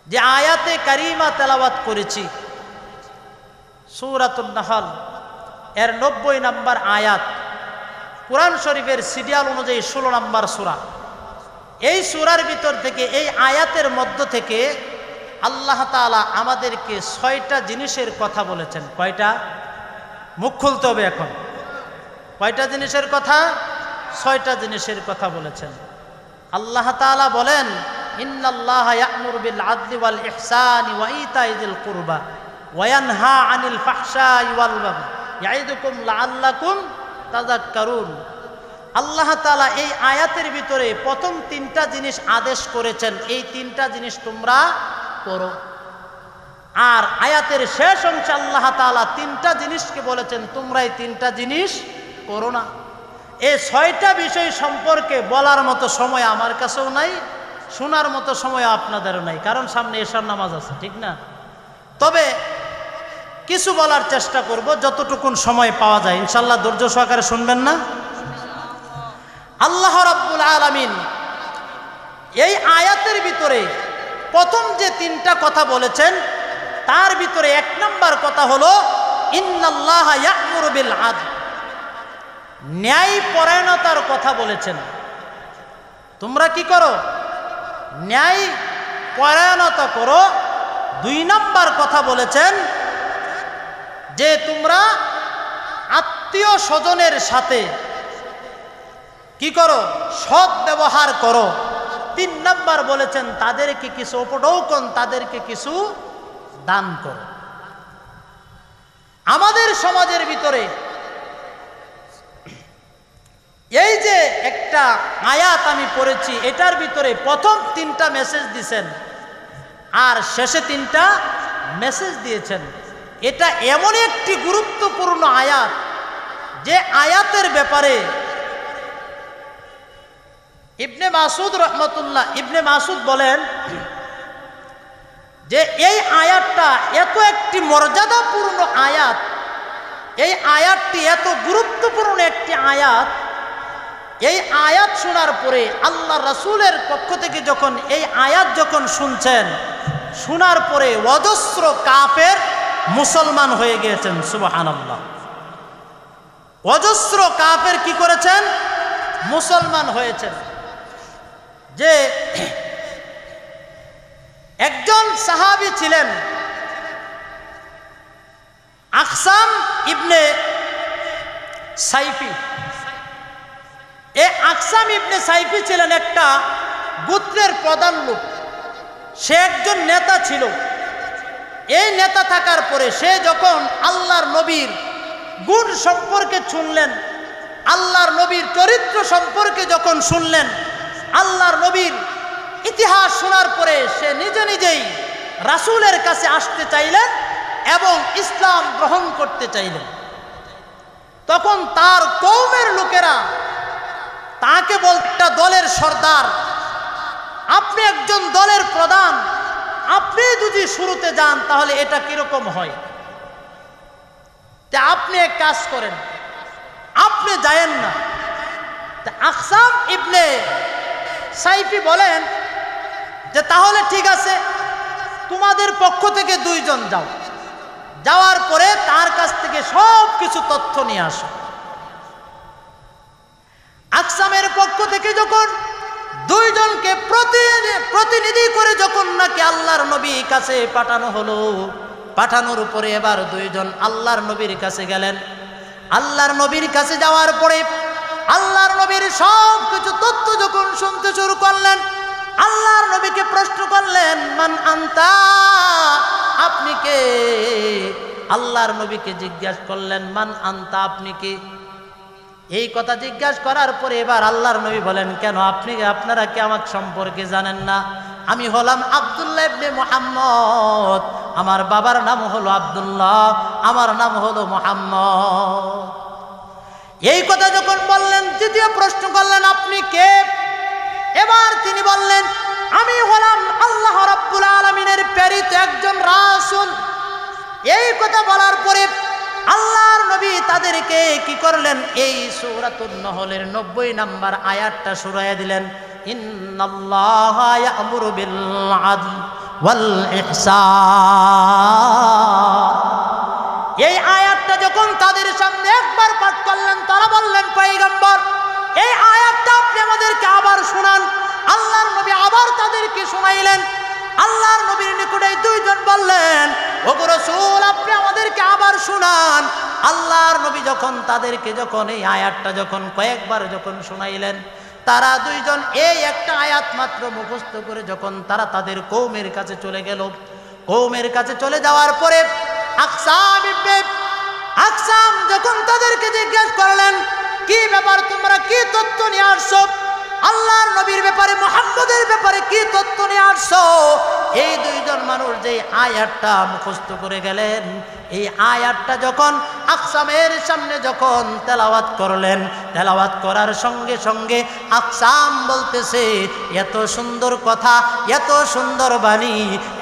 যে আয়াতে কারিমা তেলাওয়াত করেছি সূরাতুন নাহল এর 90 নম্বর আয়াত, কুরআন শরীফের সিরিয়াল অনুযায়ী 16 নম্বর সূরা। এই সূরার ভিতর থেকে, এই আয়াতের মধ্য থেকে আল্লাহ তাআলা আমাদেরকে 6টা জিনিসের কথা বলেছেন। কয়টা? মুখ খুলতে হবে এখন। কয়টা জিনিসের কথা? 6টা জিনিসের কথা বলেছেন। আল্লাহ তাআলা বলেন, ইন্নাল্লাহা ইয়া'মুরু বিল আদলি ওয়াল ইহসানি ওয়া ইতাই যিল কুরবা ওয়া ইয়ানহা আনিল ফাহশাই ওয়াল মুনকার ইয়াইদুকুম লাআল্লাকুম তাযাক্কারুন। আল্লাহ তাআলা এই আয়াতের ভিতরে প্রথম তিনটা জিনিস আদেশ করেছেন, এই তিনটা জিনিস তোমরা করো। আর আয়াতের শেষ অংশে আল্লাহ তাআলা তিনটা জিনিসকে বলেছেন তোমরা এই তিনটা জিনিস করো না। এই ছয়টা বিষয় সম্পর্কে বলার মতো সময় আমার কাছেও নাই, শোনার মতো সময় আপনাদেরও নাই, কারণ সামনে এশার নামাজ আছে, ঠিক না? তবে কিছু বলার চেষ্টা করব যতটুকুন সময় পাওয়া যায়, ইনশাআল্লাহ ধৈর্য সহকারে শুনবেন না? আল্লাহ রাব্বুল আলামিন এই আয়াতের ভিতরে প্রথম যে তিনটা কথা বলেছেন তার ভিতরে এক নাম্বার কথা হলো ইন্নাল্লাহা ইয়া'মুরু বিল আদল, ন্যায় পরায়ণতার কথা বলেছেন। তোমরা কি করো? ন্যায় পরায়ণতা করো। দুই নাম্বার কথা বলেছেন যে তোমরা আত্মীয় স্বজনের সাথে কি করো? সৎ ব্যবহার করো। তিন নাম্বার বলেছেন তাদেরকে কিছু উপঢৌকন, তাদেরকে কিছু দান করো। আমাদের সমাজের ভিতরে এই যে একটা আয়াত আমি পড়েছি, এটার ভিতরে প্রথম তিনটা মেসেজ দিয়েছেন আর শেষে তিনটা মেসেজ দিয়েছেন। এটা এমন একটি গুরুত্বপূর্ণ আয়াত যে আয়াতের ব্যাপারে ইবনে মাসুদ রহমতুল্লাহ ইবনে মাসুদ বলেন যে এই আয়াতটা এত একটি মর্যাদাপূর্ণ আয়াত, এই আয়াতটি এত গুরুত্বপূর্ণ একটি আয়াত, এই আয়াত শোনার পরে আল্লাহ রাসূলের পক্ষ থেকে যখন এই আয়াত যখন শুনছেন, শোনার পরে অজস্র কাফের মুসলমান হয়ে গিয়েছেন। সুবহানাল্লাহ। অজস্র কাফের কি করেছেন? মুসলমান হয়েছেন। যে একজন সাহাবী ছিলেন আকসাম ইবনে সাইফি। এই আকসাম ইবনে সাইফি ছিলেন একটা গোত্রের প্রধান লোক, সে একজন নেতা ছিল। এই নেতা থাকার পরে সে যখন আল্লাহর নবীর গুণ সম্পর্কে শুনলেন, আল্লাহর নবীর চরিত্র সম্পর্কে যখন শুনলেন, আল্লাহর নবীর ইতিহাস শোনার পরে সে নিজে নিজেই রাসূলের কাছে আসতে চাইলেন এবং ইসলাম গ্রহণ করতে চাইলেন। তখন তার কওমের লোকেরা তাকে বলতে, দলের সর্দার, আপনি একজন দলের প্রধান, আপনি যদি শুরুতে যান তাহলে এটা কিরকম হয়? তা আপনি এক কাজ করেন, আপনি যায়েন না। তা আকসাম ইবনে সাইফি বলেন যে তাহলে ঠিক আছে, তোমাদের পক্ষ থেকে দুইজন যাও, যাওয়ার পরে তার কাছ থেকে সব কিছু তথ্য নিয়ে আসো। আকসামের পক্ষ থেকে যখন দুইজনকে প্রতিনিধি করে যখন নাকি আল্লাহর নবীর কাছে পাঠানো হলো, পাঠানোর উপরে এবার দুইজন আল্লাহর নবীর কাছে গেলেন। আল্লাহর নবীর কাছে যাওয়ার পরে আল্লাহর নবীর সব কিছু তথ্য যখন শুনতে শুরু করলেন, আল্লাহর নবীকে প্রশ্ন করলেন, মান আনতা, আপনি কে? আল্লাহর নবীকে জিজ্ঞাসা করলেন, মান আনতা, আপনি কে? এই কথা জিজ্ঞাসা করার পরে এবার আল্লাহর নবী বলেন, কেন আপনারা কি আমার সম্পর্কে জানেন না? আমি হলাম আব্দুল্লাহ ইবনে মুহাম্মদ, আমার বাবার নাম হলো আব্দুল্লাহ, আমার নাম হলো মুহাম্মদ। এই কথা যখন বললেন, দ্বিতীয় প্রশ্ন করলেন, আপনি কে? এবার তিনি বললেন, আমি হলাম আল্লাহ রাব্বুল আলামিনের প্রেরিত একজন রাসূল। এই কথা বলার পরে আল্লাহর নবী তাদেরকে কি করলেন? এই সূরাতুন নহলের 90 নম্বর আয়াতটা শুরাইয়া দিলেন, ইন্নাল্লাহা ইয়া'মুরু বিল আদল ওয়াল ইহসান। এই আয়াতটা যখন তাদের সামনে একবার পাঠ করলেন, তারা বললেন, পয়গম্বর, এই আয়াতটা আপনি আমাদেরকে আবার শোনান। আল্লাহর নবী আবার তাদেরকে শোনাইলেন। আল্লাহর নবীর নিকটে দুইজন বললেন, ওগো রাসূল, আপনি আমাদেরকে আবার শোনান। আল্লাহর নবী যখন তাদেরকে যখন এই আয়াতটা যখন কয়েকবার যখন শোনাইলেন, তারা দুইজন এই একটা আয়াত মাত্র মুখস্থ করে যখন তারা তাদের কওমের কাছে চলে গেল, কওমের কাছে চলে যাওয়ার পরে আকসাম যখন তাদেরকে জিজ্ঞাসা করলেন, কি ব্যাপার, তোমরা কি তথ্য নিয়ে আসছো, আল্লাহর নবীর ব্যাপারে, মুহাম্মদের ব্যাপারে কি তথ্য নিয়ে আসছো? এই দুইজন মানুষ যে আয়াতটা মুখস্থ করে গেলেন, এই আয়াতটা যখন আকসামের সামনে যখন তেলাওয়াত করলেন, তেলাওয়াত করার সঙ্গে সঙ্গে আকসাম বলতেছে, এত সুন্দর কথা, এত সুন্দর বাণী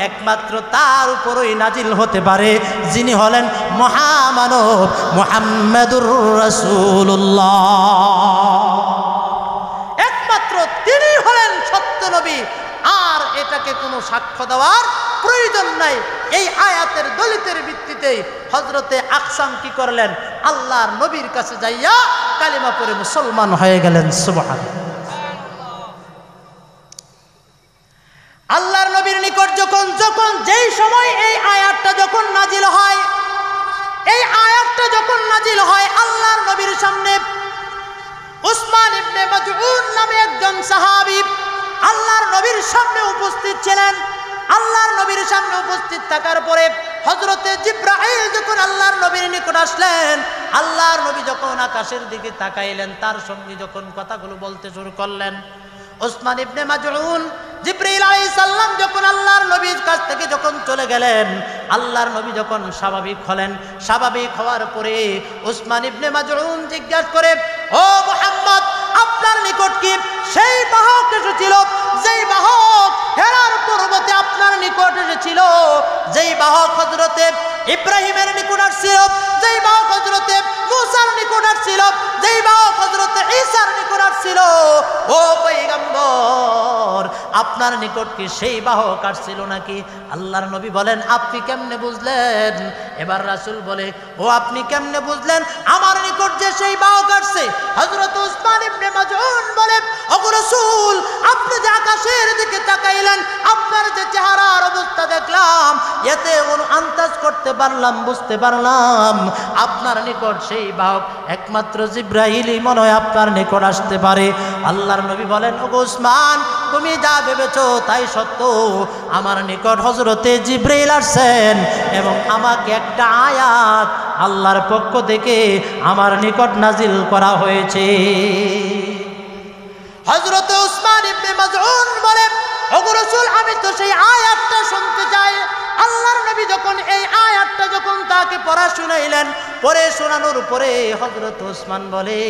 একমাত্র তার উপরই নাজিল হতে পারে যিনি হলেন মহামানব মুহাম্মাদুর রাসূলুল্লাহ। একমাত্র তিনি হলেন সত্য নবী, আর এটাকে কোনো সাক্ষ্য দেওয়ার প্রয়োজন নাই। এই আয়াতের দলিতের ভিত্তিতে হযরতে আকসাম কি করলেন, আল্লাহর নবীর কাছে যাইয়া কালিমা পড়ে মুসলমান হয়ে গেলেন। সুবহানাল্লাহ। আল্লাহর নবীর নিকট যখন যেই সময় এই আয়াতটা যখন নাজিল হয়, এই আয়াতটা যখন নাজিল হয়, আল্লাহর নবীর সামনে উসমান ইবনে মাজউন নামে একজন সাহাবী আল্লাহর নবীর সামনে উপস্থিত ছিলেন। আল্লাহর নবীর সামনে উপস্থিত থাকার পরে হযরতে জিবরাইল যখন আল্লাহর নবীর নিকট আসলেন, আল্লাহর নবী যখন আকাশের দিকে তাকাইলেন, তার সঙ্গে যখন কথাগুলো বলতে শুরু করলেন, উসমান ইবনে মাজউন জিবরাইল আলাইহিস সালাম যখন আল্লাহর নবীর কাছ থেকে যখন চলে গেলেন, আল্লাহর নবী যখন স্বাভাবিক হলেন, স্বাভাবিক হওয়ার পরে উসমান ইবনে মাজউন জিজ্ঞাসা করে, ও মুহাম্মদ, আপনার নিকট কি সেই বাহক এসেছিল যেই বাহক হেরার পর্বতে আপনার নিকট এসেছিল, যেই বাহক হযরতে ইব্রাহিমের নিকট আসছিল, যেই বাহক হযরতে মূসার নিকট আসছিল, যেই বাহক হযরতে ঈসার নিকট আসছিল? ও পয়গম্বর, আপনার নিকট কি সেই বাহক আসছিল নাকি? আল্লাহর নবী বলেন, আপনি কেমনে বুঝলেন? এবার রাসূল বলে, ও আপনি কেমনে বুঝলেন আমার নিকট যে সেই বাহক আসছে? হযরত উসমান ইবনে মাজউন বলে, ওগো রাসূল, আপনি যে আকাশের দিকে তাকাইলেন, আপনার যে চেহারার অবস্থা দেখলাম, এতে আন্দাজ করতে পারলাম, বুঝতে পারলাম আপনার নিকট সেই বাহক একমাত্র জিবরাইলই মনে হয় আপনার নিকট আসতে পারে। আল্লাহর নবী বলেন, ওগো উসমান, তুমি যা ভেবেছো তাই সত্য। আমার নিকট হযরতে জিবরাইল আসছেন এবং আমাকে একটা আয়াত আল্লাহর পক্ষ থেকে আমার নিকট নাজিল করা হয়েছে। হযরতে উসমান ইবনে মাজউন বলে, ওগো রাসূল, আমি তো সেই আয়াতটা শুনতে চাই। আল্লাহর নবী যখন এই আয়াতটা যখন তাকে পড়া শুনাইলেন, পরে শোনানোর পরে হযরত উসমান বলে,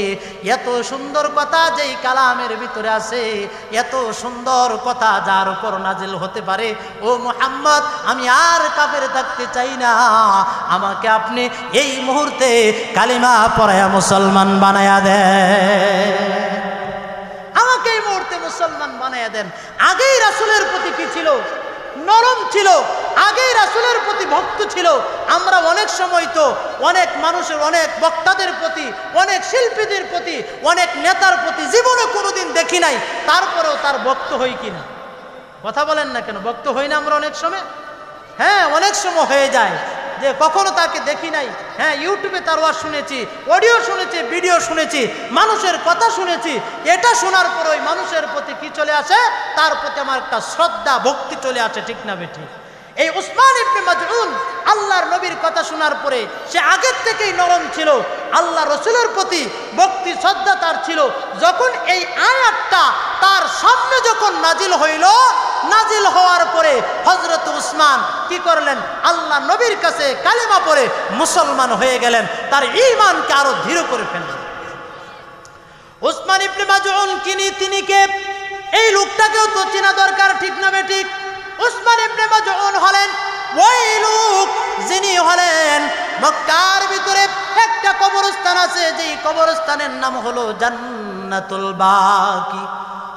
এত সুন্দর কথা যেই কালামের ভিতরে আছে, এত সুন্দর কথা যার উপর নাজিল হতে পারে, ও মুহাম্মদ, আমি আর কাফের থাকতে চাই না, আমাকে আপনি এই মুহূর্তে কালিমা পড়ায়া মুসলমান বানায়া দেন, আমাকে এই মুহূর্তে মুসলমান বানায়া দেন। আগেই রাসূলের প্রতি কি ছিল? নরম ছিল, আগেই রাসূলের প্রতি ভক্ত ছিল। আমরা অনেক সময় তো অনেক মানুষের, অনেক বক্তাদের প্রতি, অনেক শিল্পীদের প্রতি, অনেক নেতার প্রতি জীবনে কোনোদিন দেখি নাই, তারপরেও তার ভক্ত হই কিনা? কথা বলেন না কেন? ভক্ত হই না আমরা অনেক সময়? হ্যাঁ, অনেক সময় হয়ে যায় যে কখনো তাকে দেখি নাই, হ্যাঁ ইউটিউবে তার ওয়াজ শুনেছি, অডিও শুনেছি, ভিডিও শুনেছি, মানুষের কথা শুনেছি, এটা শোনার পর ওই মানুষের প্রতি কি চলে আসে? তার প্রতি আমার একটা শ্রদ্ধা, ভক্তি চলে আসে, ঠিক না বেঠি? এই উসমান ইবনে মাজউন আল্লাহর নবীর কথা শোনার পরে সে আগের থেকেই নরম ছিল, আল্লাহ রসুলের প্রতি ভক্তি শ্রদ্ধা তার ছিল। যখন এই আয়াতটা তার সামনে যখন নাজিল হইল, নাজিল হওয়ার পরে হযরত উসমান কি করলেন? আল্লাহ নবীর কাছে কালেমা পড়ে মুসলমান হয়ে গেলেন, তার ঈমানকে আরো দৃঢ় করে ফেললেন। উসমান ইবনে মাজউন তিনি কে? এই লোকটাকেও তো চেনা দরকার, ঠিক না বেঠিক? উসমান ইবনে মাজউন হলেন ওই লোক যিনি হলেন মক্কার ভিতরে একটা কবরস্থান আছে, যেই কবরস্থানের নাম হলো জান্নাতুল বাকি।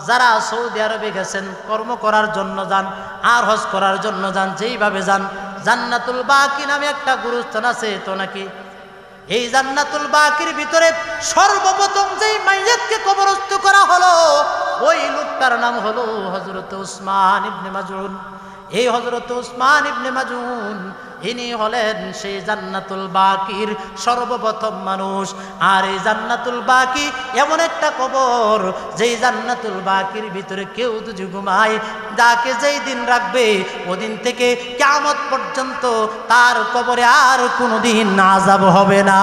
যারা সৌদি আরবে গেছেন কর্ম করার জন্য যান আর হজ করার জন্য যান, যেইভাবে যান, জান্নাতুল বাকি নামে একটা গুরুস্থান আছে তো নাকি? এই জান্নাতুল বাকির ভিতরে সর্বপ্রথম যেই মাইয়াতকে কবরস্থ করা হলো, ওই লোকটার নাম হলো হযরত উসমান ইবনে মাজউন। এই হযরত উসমান ইবনে মাজউন ইনি হলেন সেই জান্নাতুল বাকির সর্বপ্রথম মানুষ। আর এই জান্নাতুল বাকি এমন একটা কবর, যেই জান্নাতুল বাকির ভিতরে কেউ যদি ঘুমায়, যাকে যেই দিন রাখবে ওদিন থেকে কিয়ামত পর্যন্ত তার কবরে আর কোনোদিন আযাব হবে না।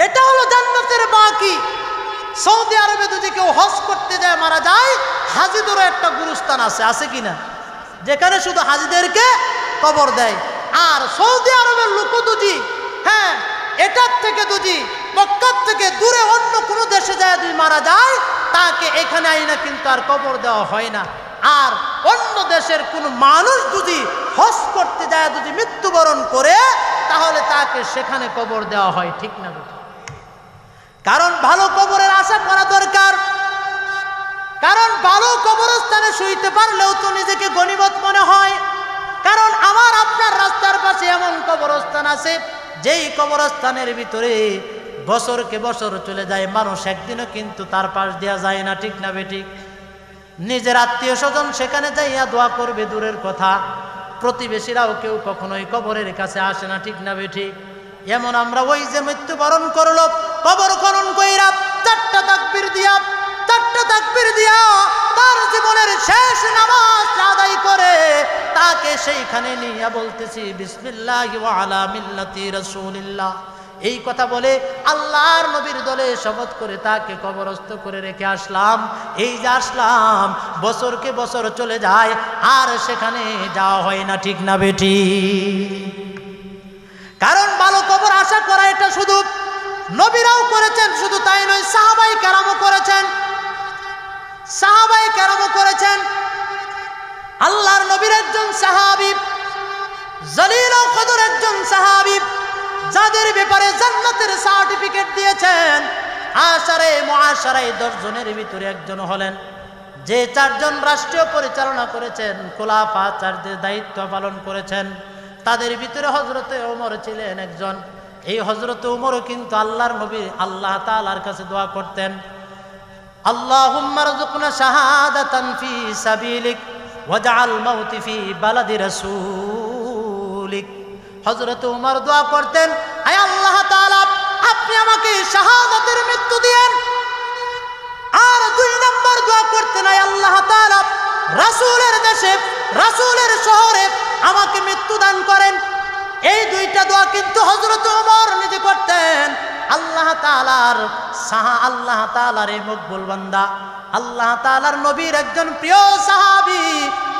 এটা হলো জান্নাতের বাকি। সৌদি আরবে যদি কেউ হজ করতে যায় মারা যায়, হাজিদেরও একটা গুরুস্থান আছে কিনা, যেখানে শুধু হাজিদেরকে কবর দেয়। আর সৌদি আরবের লোক যদি এটার থেকে যদি মক্কার থেকে দূরে অন্য কোনো দেশে যায় যদি মারা যায়, তাকে এখানে আইনা কিন্তু আর কবর দেওয়া হয় না। আর অন্য দেশের কোনো মানুষ যদি হজ করতে যায় যদি মৃত্যুবরণ করে, তাহলে তাকে সেখানে কবর দেওয়া হয়, ঠিক না? কারণ ভালো কবরের আশা করা দরকার। কারণ ভালো কবরস্থানে শুইতে পারলেও তো নিজেকে গনিমত মনে হয়। কারণ আমার আপনার রাস্তার পাশে এমন কবরস্থান আছে, যেই কবরস্থানের ভিতরে বছরকে বছর চলে যায়, মানুষ একদিনও কিন্তু তার পাশ দেওয়া যায় না, ঠিক না বেঠিক? নিজের আত্মীয় স্বজন সেখানে যাইয়া দোয়া করবে দূরের কথা, প্রতিবেশীরাও কেউ কখনোই কবরের কাছে আসে না, ঠিক না বেঠিক? এমন আমরা ওই যে মৃত্যুবরণ করলো কবর খনন কইরা চারটা তাকবীর দিয়া তার জীবনের শেষ নামাজ আদায় করে তাকে সেইখানে নিয়ে বলতেছি বিসমিল্লাহি ওয়া আলা মিল্লাতি রাসূলিল্লাহ, এই কথা বলে আল্লাহর নবীর দলে শপথ করে তাকে কবরস্থ করে রেখে আসলাম। এই যে আসলাম, বছরকে বছর চলে যায় আর সেখানে যাওয়া হয় না, ঠিক না বেটি? কারণ ভালো কবর আশা করা এটা শুধু নবীরাও করেছেন, শুধু তাই নয়, সাহাবায়ে কেরামও করেছেন। আল্লাহর নবীর একজন সাহাবী, জলিল ও কদর একজন সাহাবী, যাদের ব্যাপারে জান্নাতের সার্টিফিকেট দিয়েছেন আশারে মুআশারায়ে 10 জনের ভিতরে একজন হলেন, যে 4 জন রাষ্ট্রীয় পরিচালনা করেছেন, খোলাফা 4দের দায়িত্ব পালন করেছেন। তাদের ভিতরে হযরতে ওমর ছিলেন একজন। এই হযরতে ওমরও কিন্তু আল্লাহর নবী আল্লাহ তাআলার কাছে দোয়া করতেন, আল্লাহুম্মা রযুকনা শাহাদাতান ফি সাবিলিক ওয়াজআল মাউতি ফি বালাদি রাসূলিক। হযরতে ওমর দোয়া করতেন, আয় আল্লাহ তাআলা, আপনি আমাকে শাহাদাতের মৃত্যু দিয়েন। আর 2 নম্বর দোয়া করতেন, আয় আল্লাহ তাআলা, রাসূলের দেশে, রাসূলের শহরে আমাকে মৃত্যু দান করেন। এই 2টা দোয়া কিন্তু হযরত ওমর নিজে করতেন। আল্লাহ তাআলার এই মকবুল বান্দা, আল্লাহ তাআলার নবীর একজন প্রিয় সাহাবী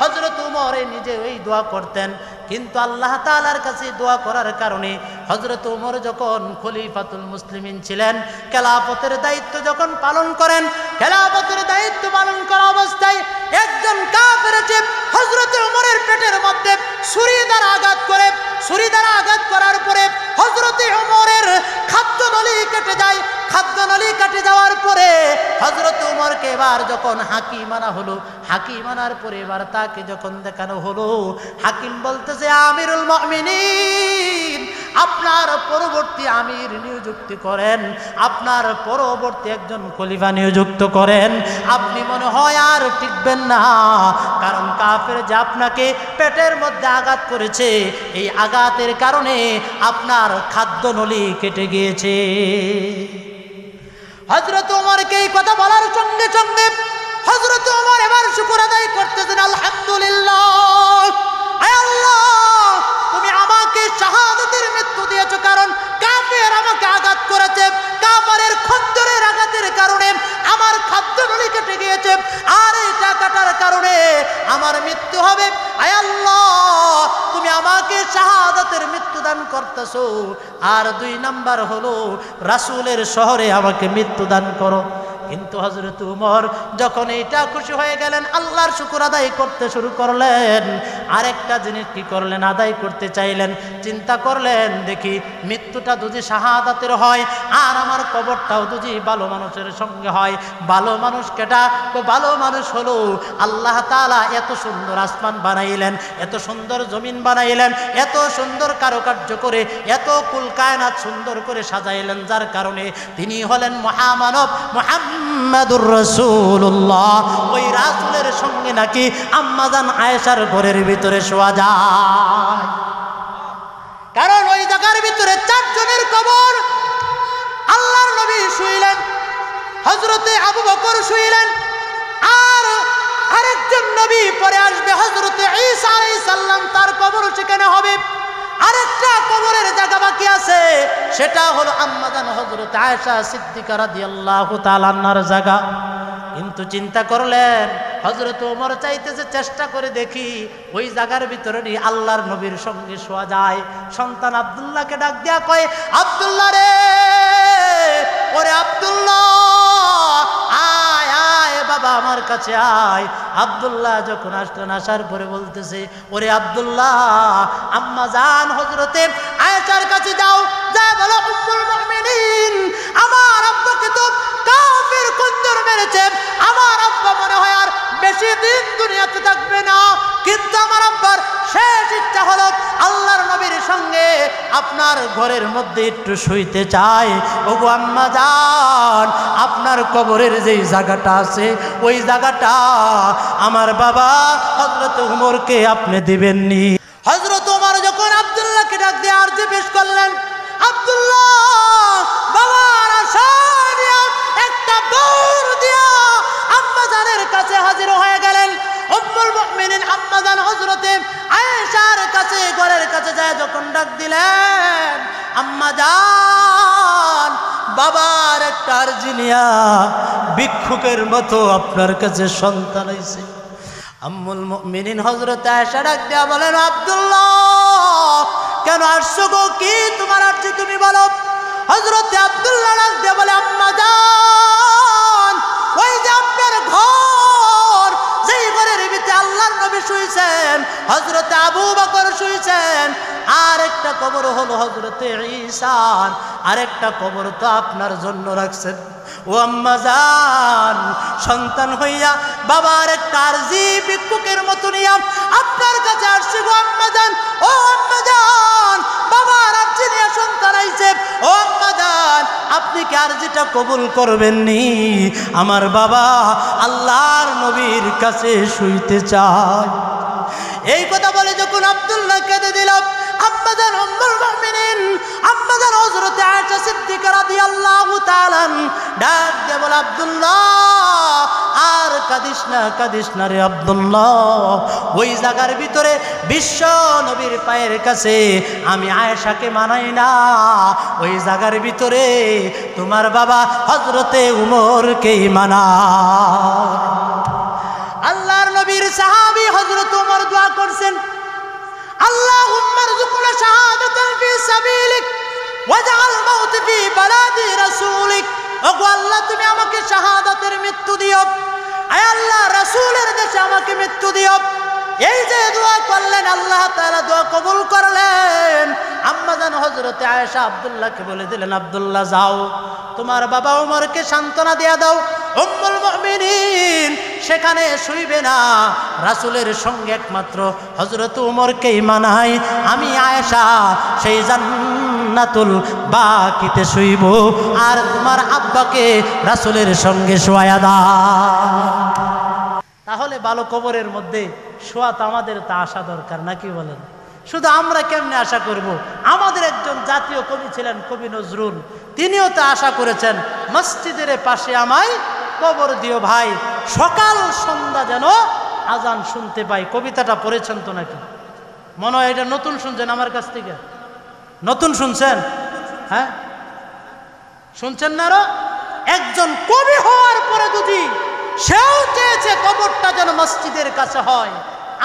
হযরত ওমর নিজে এই দোয়া করতেন। কিন্তু আল্লাহ তাআলার কাছে দোয়া করার কারণে হযরত ওমর যখন খলিফাতুল মুসলিমিন ছিলেন, খেলাফতের দায়িত্ব যখন পালন করেন, খেলাফতের দায়িত্ব পালন করা অবস্থায় একজন কাফের এসে হযরত ওমরের পেটের মধ্যে ছুরি দ্বারা আঘাত করে, ছুরি দ্বারা আঘাত করার পরে হযরত ওমরের খাদ্যনলী কেটে যায়। খাদ্যনলী কেটে যাওয়ার পরে হযরত ওমরকে এবার যখন হাকিম আনা হলো, হাকিম আনার পরে এবার তাকে যখন দেখানো হলো, হাকিম বলতেছে, আমিরুল মুমিনিন, আপনার পরবর্তী আমির নিযুক্ত করেন, আপনার পরবর্তী একজন খলিফা নিযুক্ত করেন। আপনি মনে হয় আর টিকবেন না, কারণ কাফের যে আপনাকে পেটের মধ্যে আঘাত করেছে, এই আঘাতের কারণে আপনার খাদ্যনলী কেটে গিয়েছে। হযরত ওমরকে এই কথা বলার সঙ্গে সঙ্গে হযরত ওমর এবার শুকর আদায় করতেছেন, আলহামদুলিল্লাহ, আয় আল্লাহ, তুমি আমাকে শাহাদাতের মৃত্যু দিয়েছো, কারণ কাফের আমাকে আঘাত করেছে, কাফেরের খদ্দরের আঘাতের কারণে আমার খাদ্যনলী কেটে গিয়েছে, আর এটা কাটার কারণে আমার মৃত্যু হবে। আয় আল্লাহ, তুমি আমাকে শাহাদাতের মৃত্যু দান করতেছো। আর 2 নাম্বার হলো রাসূলের শহরে আমাকে মৃত্যু দান করো। কিন্তু হযরত ওমর যখন এটা খুশি হয়ে গেলেন, আল্লাহর শুকর আদায় করতে শুরু করলেন। আরেকটা জিনিস কি করলেন, আদায় করতে চাইলেন, চিন্তা করলেন, দেখি মৃত্যুটা যদি শাহাদাতের হয় আর আমার কবরটাও যদি ভালো মানুষের সঙ্গে হয়। ভালো মানুষ কেটা? তো ভালো মানুষ হলো আল্লাহ তাআলা এত সুন্দর আসমান বানাইলেন, এত সুন্দর জমিন বানাইলেন, এত সুন্দর কারুকার্য করে, এত কুল কায়নাত সুন্দর করে সাজাইলেন, যার কারণে তিনি হলেন মহামানব মুহাম্মাদুর রাসূলুল্লাহ। ওই রাসূলের সঙ্গে নাকি আম্মাজান আয়েশার ঘরের ভিতরে শোয়া যায়। কারণ ওই জায়গার ভিতরে 4 জনের কবর। আল্লাহর নবী শুইলেন, হযরতে আবু বকর শুইলেন, আর আরেকজন নবী পরে আসবে হযরতে ঈসা আলাইহিস সালাম, তার কবর সেখানে হবে। আরেকটা কবরের জায়গা বাকি আছে, সেটা হলো আম্মা জান হযরত আয়েশা সিদ্দিকা রাদিয়াল্লাহু তাআলা আনহার জায়গা। কিন্তু চিন্তা করলেন হযরত ওমর চাইতেছে চেষ্টা করে দেখি ওই জায়গার ভিতরে আল্লাহর নবীর সঙ্গে শোয়া যায়। সন্তান আব্দুল্লাহকে ডাক দিয়া কয়, আব্দুল্লাহ রে, ওরে আব্দুল্লাহ আয় আয় বাবা আমার কাছে আয়। আব্দুল্লাহ যখন আসলেন, আসার পরে বলতেছে, ওরে আব্দুল্লাহ, আম্মা জান হযরতে আয়েশার কাছে যাও, যা বলো উম্মুল মুমিনিন, আমার আব্বাকে তো কাফির কুন্দর মেরেছে, আমার আব্বা মনে হয় আর বেশি দিন দুনিয়াতে থাকবে না, কিন্তু আমার আব্বার শেষ ইচ্ছা হলো আল্লাহর নবীর সঙ্গে আপনার ঘরের মধ্যে একটু শুইতে চায়। ওগো আম্মা জান, আপনার কবরের যেই জায়গাটা আছে ওই জায়গাটা আমার বাবা হযরত ওমরকে আপনি দিবেননি। হযরত ওমর যখন আব্দুল্লাহকে ডাক দিয়ে আরজি পেশ করলেন, আব্দুল্লাহ বাবার আশা নিয়ে একটা দৌড় দিয়া আম্মা জানের কাছে হাজির হয়ে গেলেন। উম্মুল মুমিনিন আম্মা জান হযরতে আয়েশার কাছে ঘরের কাছে যায় যখন ডাক দিলেন, আম্মা জান বাবার একটা আরজি নিয়া ভিক্ষুকের মতো আপনার কাছে সন্তান আইছে। উম্মুল মুমিনিন হযরতে আয়েশা ডাক দিয়া বলেন, আব্দুল্লাহ কেন আসছো গো, কি তোমার আরজি তুমি বলো। হযরতে আব্দুল্লাহ ডাক দিয়া বলে, আম্মা জান ওই যে আপনার ঘর, যেই ঘরের ভিতরে আল্লাহর নবী শুইছেন, হযরতে আবু বকর শুইছেন, আর একটা কবর হলো হযরতে ঈসার, আরেকটা কবর তো আপনার জন্য রাখছেন। ও আম্মা জান, সন্তান হইয়া বাবার একটা আরজি ভিক্ষুকের মতো নিয়া আপনার কাছে আসছে গো আম্মা জান। ও আম্মা জান, বাবার আরজি নিয়ে সন্তান আইছে। ও আম্মা জান, আপনি কি আরজিটা কবুল করবেননি? আমার বাবা আল্লাহর নবীর কাছে শুইতে চায়। এই কথা বলে যখন আব্দুল্লাহ কেঁদে দিল, আম্মা জান উম্মুল মুমিনিন আম্মা জান হযরতে আয়েশা সিদ্দিকা রাদিয়াল্লাহু তাআলা ডাক দিয়ে বলে, আব্দুল্লাহ আর কাঁদিস না রে আব্দুল্লাহ, ওই জায়গার ভিতরে বিশ্ব নবীর পায়ের কাছে আমি আয়েশাকে মানাই না, ওই জায়গার ভিতরে তোমার বাবা হযরতে উমরকেই মানায়। আল্লাহর নবীর সাহাবী হযরত ওমর দোয়া করছেন, আল্লাহুম্মা রযুকনা শাহাদাতান ফি সাবিলিক ওয়াজআল মাউত ফি বালাদি রাসূলিক। ওগো আল্লাহ, তুমি আমাকে শাহাদাতের মৃত্যু দিও, আয় আল্লাহ রাসূলের দেশে আমাকে মৃত্যু দিও। এই যে দোয়া করলেন, আল্লাহ তাআলা দোয়া কবুল করলেন। আম্মা জান হযরতে আয়েশা আব্দুল্লাহকে বলে দিলেন, আব্দুল্লাহ যাও, তোমার বাবা ওমরকে সান্ত্বনা দেয়া দাও। উম্মুল মুমিনিন সেখানে শুইবে না, রাসূলের সঙ্গে একমাত্র হযরত ওমরকেই মানায়। আমি আয়েশা সেই জান্নাতুল বাকিতে শুইব, আর তোমার আব্বাকে রাসূলের সঙ্গে শোয়া দাও। তাহলে ভালো কবরের মধ্যে শোয়া তো আমাদের তা আশা দরকার, নাকি বলেন? শুধু আমরা কেমনে আশা করব? আমাদের একজন জাতীয় কবি ছিলেন কবি নজরুল, তিনিও তো আশা করেছেন, মসজিদের পাশে আমায় কবর দিও ভাই, সকাল সন্ধ্যা যেন আজান শুনতে পাই। কবিতাটা পড়েছেন তো নাকি? মনে হয় এটা নতুন শুনছেন আমার কাছ থেকে। নতুন শুনছেন? হ্যাঁ শুনছেন না? আরো একজন কবি হওয়ার পরে যদি সেও চেয়েছে কবরটা যেন মসজিদের কাছে হয়,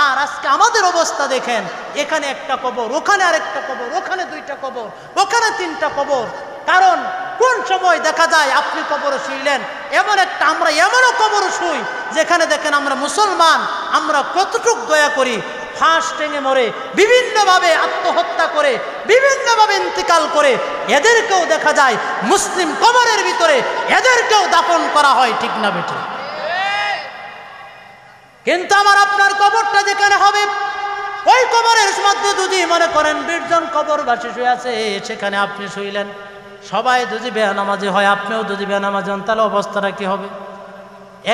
আর আজকে আমাদের অবস্থা দেখেন, এখানে একটা কবর, ওখানে আরেকটা কবর, ওখানে দুইটা কবর, ওখানে তিনটা কবর। কারণ কোন সময় দেখা যায় আপনি কবরে শুইলেন, এমন একটা আমরা এমনও কবর শুই যেখানে দেখেন আমরা মুসলমান, আমরা কতটুক দয়া করি, ফাঁস টেঙে মরে, বিভিন্নভাবে আত্মহত্যা করে, বিভিন্নভাবে ইন্তিকাল করে, এদেরকেও দেখা যায় মুসলিম কবরের ভিতরে এদেরকেও দাফন করা হয়, ঠিক না বেঠে? কিন্তু আমার আপনার কবরটা যেখানে হবে, ওই কবরের মধ্যে যদি মনে করেন 20 জন কবরবাসী শুয়ে আছে, সেখানে আপনি শুইলেন, সবাই যদি বেনামাজি হয়, আপনিও যদি বেনামাজি হন, তাহলে অবস্থাটা কি হবে?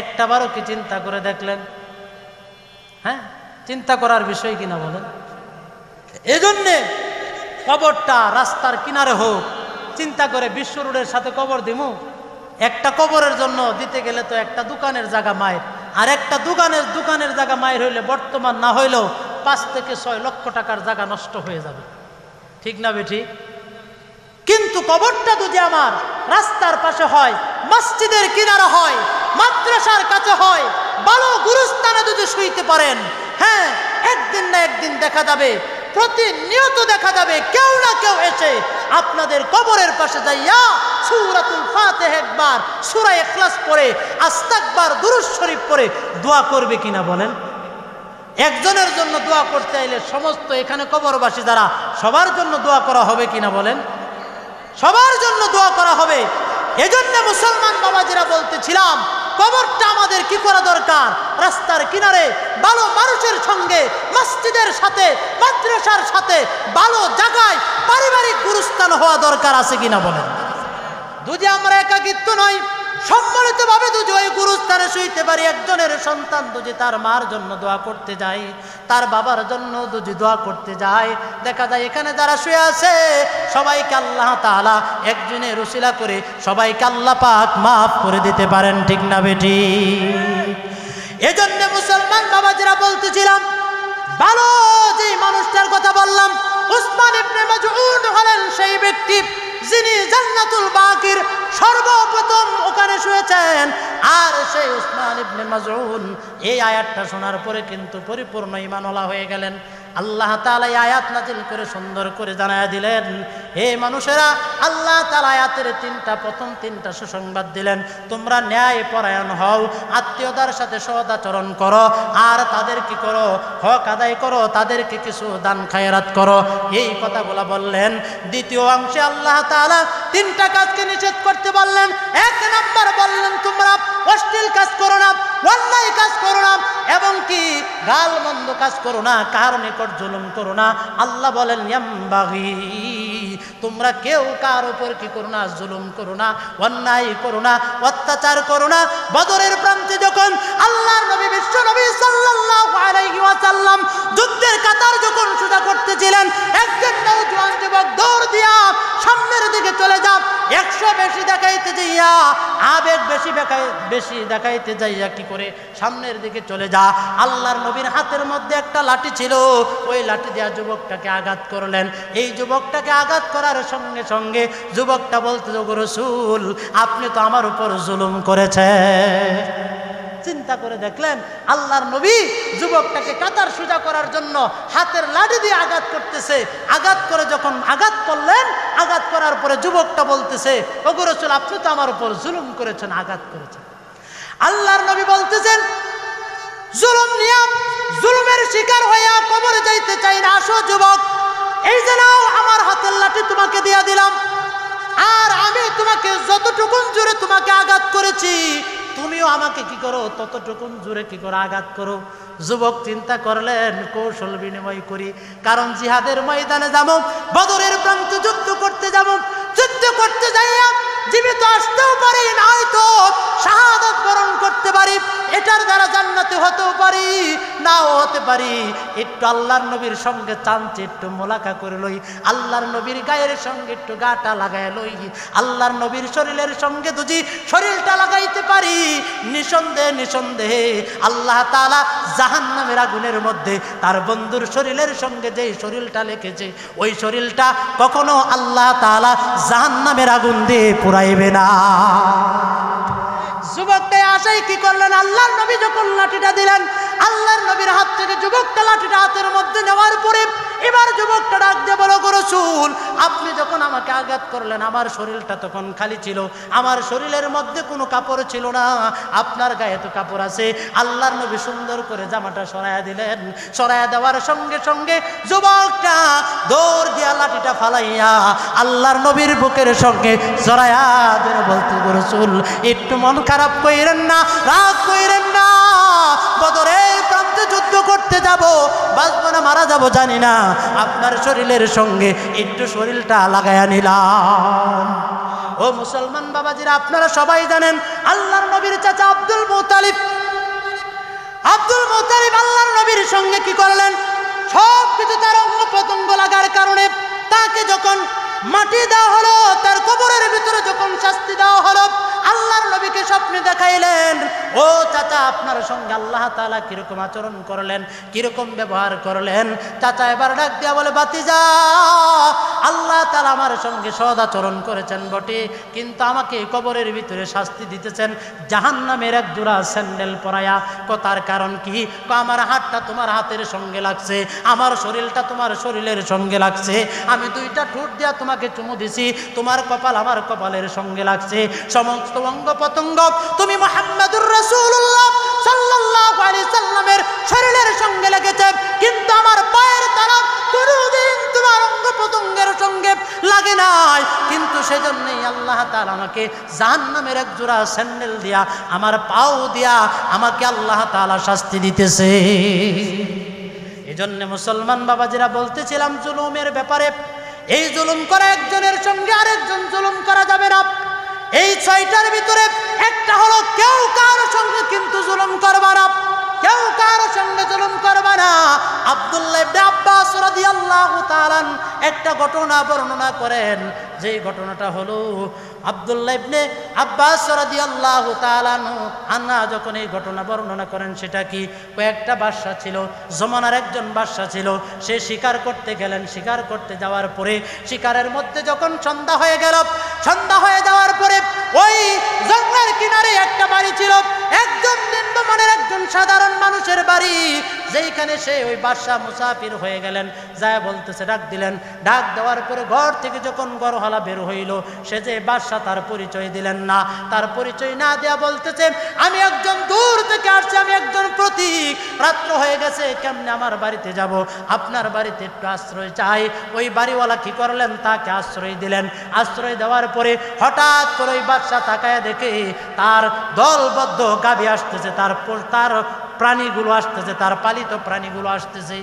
একটা বারও কি চিন্তা করে দেখলেন? হ্যাঁ, চিন্তা করার বিষয় কিনা বলেন? এজন্যে কবরটা রাস্তার কিনারে হোক, চিন্তা করে বিশ্ব রোডের সাথে কবর দিমু, একটা কবরের জন্য দিতে গেলে তো একটা দোকানের জায়গা মায়ের, আর একটা দোকানের জায়গা মায়ের হইলে বর্তমান না হইলেও 5 থেকে 6 লক্ষ টাকার জায়গা নষ্ট হয়ে যাবে, ঠিক না বেঠিক? কিন্তু কবরটা যদি আমার রাস্তার পাশে হয়, মসজিদের কিনারে হয়, মাদ্রাসার কাছে হয়, ভালো গুরুস্থানে যদি শুইতে পারেন, হ্যাঁ একদিন না একদিন দেখা যাবে, প্রতিনিয়ত দেখা যাবে কেউ না কেউ এসে আপনাদের কবরের পাশে যাইয়া সূরাতুল ফাতিহা একবার, সূরা ইখলাস পড়ে, আস্তাগফার, দুরূদ শরীফ পড়ে দোয়া করবে কিনা বলেন? একজনের জন্য দোয়া করতে আইলে সমস্ত এখানে কবরবাসী যারা সবার জন্য দোয়া করা হবে কিনা বলেন? সবার জন্য দোয়া করা হবে। এজন্য মুসলমান বাবাজিরা বলতেছিলাম, কবরটা আমাদের কি করা দরকার? রাস্তার কিনারে ভালো মানুষের সঙ্গে, মসজিদের সাথে, মাদ্রাসার সাথে, ভালো জায়গায় পারিবারিক গুরুস্থান হওয়া দরকার আছে কিনা বলেন? যদি আমরা একাকিত্ব নয়, সম্মিলিতভাবে যদি ওই গুরুস্থানে শুইতে পারি, একজনের সন্তান যদি তার মার জন্য দোয়া করতে যায়, তার বাবার জন্য যদি দোয়া করতে যায়, দেখা যায় এখানে যারা শুয়ে আছে সবাইকে আল্লাহ তাআলা একজনের উসিলা করে সবাইকে আল্লাহ পাক মাফ করে দিতে পারেন, ঠিক না বেটি? এজন্য মুসলমান বাবাজিরা বলতেছিলাম, ভালো যে মানুষটার কথা বললাম, উসমান ইবনে মাজউন হলেন সেই ব্যক্তি যিনি জান্নাতুল বাকির সর্বপ্রথম ওখানে শুয়েছেন। আর সেই উসমান ইবনে মাজউন এই আয়াতটা শোনার পরে কিন্তু পরিপূর্ণ ঈমানওয়ালা হয়ে গেলেন। আল্লাহ তাআলা এই আয়াত নাযিল করে সুন্দর করে জানায়া দিলেন, হে মানুষেরা, আল্লাহ তাআলা আয়াতের প্রথম তিনটা সুসংবাদ দিলেন, তোমরা ন্যায় পরায়ণ হও, আত্মীয়তার সাথে সৎ আচরণ করো, আর তাদের কি করো? হক আদায় করো, তাদেরকে কিছু দান খায়রাত করো, এই কথাগুলো বললেন। দ্বিতীয় অংশে আল্লাহ তাআলা 3টা কাজকে নিষেধ করতে বললেন। 1 নাম্বার বললেন, তোমরা অশ্লীল কাজ করো না, অন্যায় কাজ করো না, এবং কি গালমন্দ কাজ করো না, কার নিকট জুলুম করো না। আল্লাহ বলেন, ইয়ামবাগি, তোমরা কেউ কার উপর কি করো না? জুলুম করো না, অন্যায় করো না, অত্যাচার করো না। বদরের প্রান্তে যখন আল্লাহর নবী বিশ্ব নবী সাল্লাল্লাহু আলাইহি ওয়াসাল্লাম যুদ্ধের কাতার যখন সোজা করতেছিলেন, একজন নওজোয়ান যুবক দৌড় দিয়া সামনের দিকে চলে যান, 100 বেশি দেখাইতে যাইয়া, আবেগ বেশি দেখাইতে যাইয়া কি করে সামনের দিকে চলে যা। আল্লাহর নবীর হাতের মধ্যে একটা লাঠি ছিল, ওই লাঠি দিয়া যুবকটাকে আঘাত করলেন। এই যুবকটাকে আঘাত করার সঙ্গে সঙ্গে যুবকটা বলতে, ওগো রাসূল, আপনি তো আমার উপর জুলুম করেছেন। চিন্তা করে দেখলেন, আল্লাহর নবী যুবকটাকে কাতার সোজা করার জন্য হাতের লাঠি দিয়ে আঘাত করতেছে। আঘাত করে যখন আঘাত করলেন, আঘাত করার পরে যুবকটা বলতেছে, ওগো রাসূল, আপনি তো আমার উপর জুলুম করেছেন, আঘাত করেছেন। আল্লাহর নবী বলতেছেন, জুলুম নিয়ে জুলুমের শিকার হইয়া কবরে যাইতে চাই না। আসো যুবক, এই যে নাও আমার হাতের লাঠি তোমাকে দিয়া দিলাম, আর আমি তোমাকে যতটুকুন জোরে তোমাকে আঘাত করেছি, তুমিও আমাকে কি করো? ততটুকুন জোরে কি করো? আঘাত করো। যুবক চিন্তা করলেন, কৌশল বিনিময় করি, কারণ জিহাদের ময়দানে যাবো, বদরের প্রান্তে যুদ্ধ করতে যাব, যুদ্ধ করতে যাইয়া জীবিত আসতেও পারি, নয়তো শাহাদাত বরণ করতে পারি, এটার দ্বারা জান্নাতে হতেও পারি, নাও হতে পারি। একটু আল্লাহর নবীর সঙ্গে চাঞ্চে একটু মোলাকা করে লই, আল্লাহর নবীর গায়ের সঙ্গে একটু গাটা লাগাই লই, আল্লাহর নবীর শরীরের সঙ্গে যদি শরীরটা লাগাইতে পারি, নিঃসন্দেহে আল্লাহ তাআলা জাহান্নামের আগুনের মধ্যে তার বন্ধুর শরীরের সঙ্গে যেই শরীরটা লেগেছে, ওই শরীরটা কখনো আল্লাহ তাআলা জাহান্নামের আগুন দিয়ে পুরাইবে না। যুবকটা আশায় কি করলেন, আল্লাহর নবী যখন লাঠিটা দিলেন, আল্লাহর নবীর হাত থেকে যুবকটা লাঠিটা হাতের মধ্যে নেওয়ার পরে এবার যুবকটা ডাক দিয়ে বলো, গো রাসূল, আপনি যখন আমাকে আঘাত করলেন, আমার শরীরটা তখন খালি ছিল, আমার শরীরের মধ্যে কোনো কাপড় ছিল না, আপনার গায়ে তো কাপড় আছে। আল্লাহর নবী সুন্দর করে জামাটা সরাইয়া দিলেন। সরাইয়া দেওয়ার সঙ্গে সঙ্গে যুবকটা দৌড় দিয়া লাঠিটা ফালাইয়া আল্লাহর নবীর বুকের সঙ্গে জড়াইয়া ধরে বলতে, গো রাসূল, একটু মন খারাপ কইরেন না, রাগ কইরেন না, বদরের প্রান্তে যুদ্ধ করতে যাব, বাঁচবো না মারা যাব জানি না, আপনার শরীরের সঙ্গে একটু শরীরটা লাগাইয়া নিলাম। ও মুসলমান বাবাজিরা, আপনারা সবাই জানেন আল্লাহর নবীর চাচা আব্দুল মুত্তালিব আব্দুল মুত্তালিব আল্লাহর নবীর সঙ্গে কি করলেন, সব কিছু তার অঙ্গ প্রত্যঙ্গ লাগার কারণে তাকে যখন মাটি দেওয়া হলো, তার কবরের ভিতরে যখন শাস্তি দেওয়া হলো, আল্লাহর নবীকে স্বপ্নে দেখাইলেন, ও চাচা আপনার সঙ্গে আল্লাহ তাআলা কিরকম আচরণ করলেন, কিরকম ব্যবহার করলেন। চাচা এবার ডাক দিয়া বলে, বাতিজা আল্লাহ তাআলা আমার সঙ্গে সদ আচরণ করেছেন বটে, কিন্তু আমাকে কবরের ভিতরে শাস্তি দিতেছেন জাহান্নামের এক জোড়া স্যান্ডেল পরায়া। তার কারণ কি? আমার হাতটা তোমার হাতের সঙ্গে লাগছে, আমার শরীরটা তোমার শরীরের সঙ্গে লাগছে, আমি দুইটা ঠোঁট দিয়া তোমাকে চুমু দিছি, তোমার কপাল আমার কপালের সঙ্গে লাগছে, সমস্ত অঙ্গ প্রত্যঙ্গ তুমি মুহাম্মদুর রাসূলুল্লাহ সাল্লাল্লাহু আলাইহি সাল্লামের শরীরের সঙ্গে লেগেছে, কিন্তু আমার পায়ের তারা কোনোদিন তোমার অঙ্গ প্রত্যঙ্গের সঙ্গে লাগে নাই। কিন্তু সেজন্যই আল্লাহ তাআলা আমাকে জাহান্নামের এক জোড়া স্যান্ডেল দিয়া, আমার পাও দিয়া আমাকে আল্লাহ তাআলা শাস্তি দিতেছে। এজন্য মুসলমান বাবাজিরা বলতেছিলাম জুলুমের ব্যাপারে, এই জুলুম করা একজনের সঙ্গে আরেকজন জুলুম করা যাবে না। এই ছয়টার ভিতরে একটা হলো কেউ কারো সঙ্গে কিন্তু জুলুম করবা না, কেউ কারো সঙ্গে জুলুম করবা না। আব্দুল্লাহ ইবনে আব্বাস রাদিয়াল্লাহু তাআলা একটা ঘটনা বর্ণনা করেন, যে ঘটনাটা হলো আব্দুল্লাহ ইবনে আব্বাস রাদিয়াল্লাহু তাআলা আনহু যখন এই ঘটনা বর্ণনা করেন, সেটা কি, কয়েকটা বাদশা ছিল, জমানার একজন বাদশা ছিল, সে শিকার করতে গেলেন। শিকার করতে যাওয়ার পরে শিকারের মধ্যে যখন সন্ধ্যা হয়ে গেল, সন্ধ্যা হয়ে যাওয়ার পরে ওই জঙ্গলের কিনারে একটা বাড়ি ছিল, একজন নিম্নমানের একজন সাধারণ মানুষের বাড়ি, যেইখানে সে ওই বাদশা মুসাফির হয়ে গেলেন। যায় বলতেছে, ডাক দিলেন, ডাক দেওয়ার পরে ঘর থেকে যখন গরহালা বের হইল, সে যে বাদশা তার পরিচয় দিলেন না, তার পরিচয় না দেয়া বলতেছে, আমি একজন দূর থেকে আসছি, আমি একজন প্রতীক, রাত্র হয়ে গেছে, কেমনে আমার বাড়িতে যাব, আপনার বাড়িতে একটু আশ্রয় চাই। ওই বাড়িওয়ালা কি করলেন, তাকে আশ্রয় দিলেন। আশ্রয় দেওয়ার পরে হঠাৎ করে ওই বাদশা তাকায় দেখে তার দলবদ্ধ গাভী আসতেছে, তার প্রাণীগুলো আসতেছে, তার পালিত প্রাণীগুলো আসতেছে।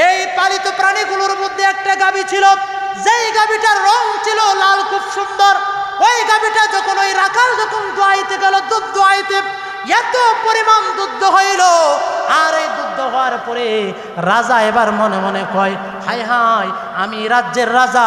এই পালিত প্রাণীগুলোর মধ্যে একটা গাভী ছিল, যেই গাভীটার রং ছিল লাল, খুব সুন্দর। ওই গাভীটা যখন ওই রাখাল যখন দোয়াইতে গেল, দুধ দোয়াইতে, এত পরিমাণ দুধ হইল। আর এই দুধ হওয়ার পরে রাজা এবার মনে মনে কয়, হায় হায়, আমি রাজ্যের রাজা,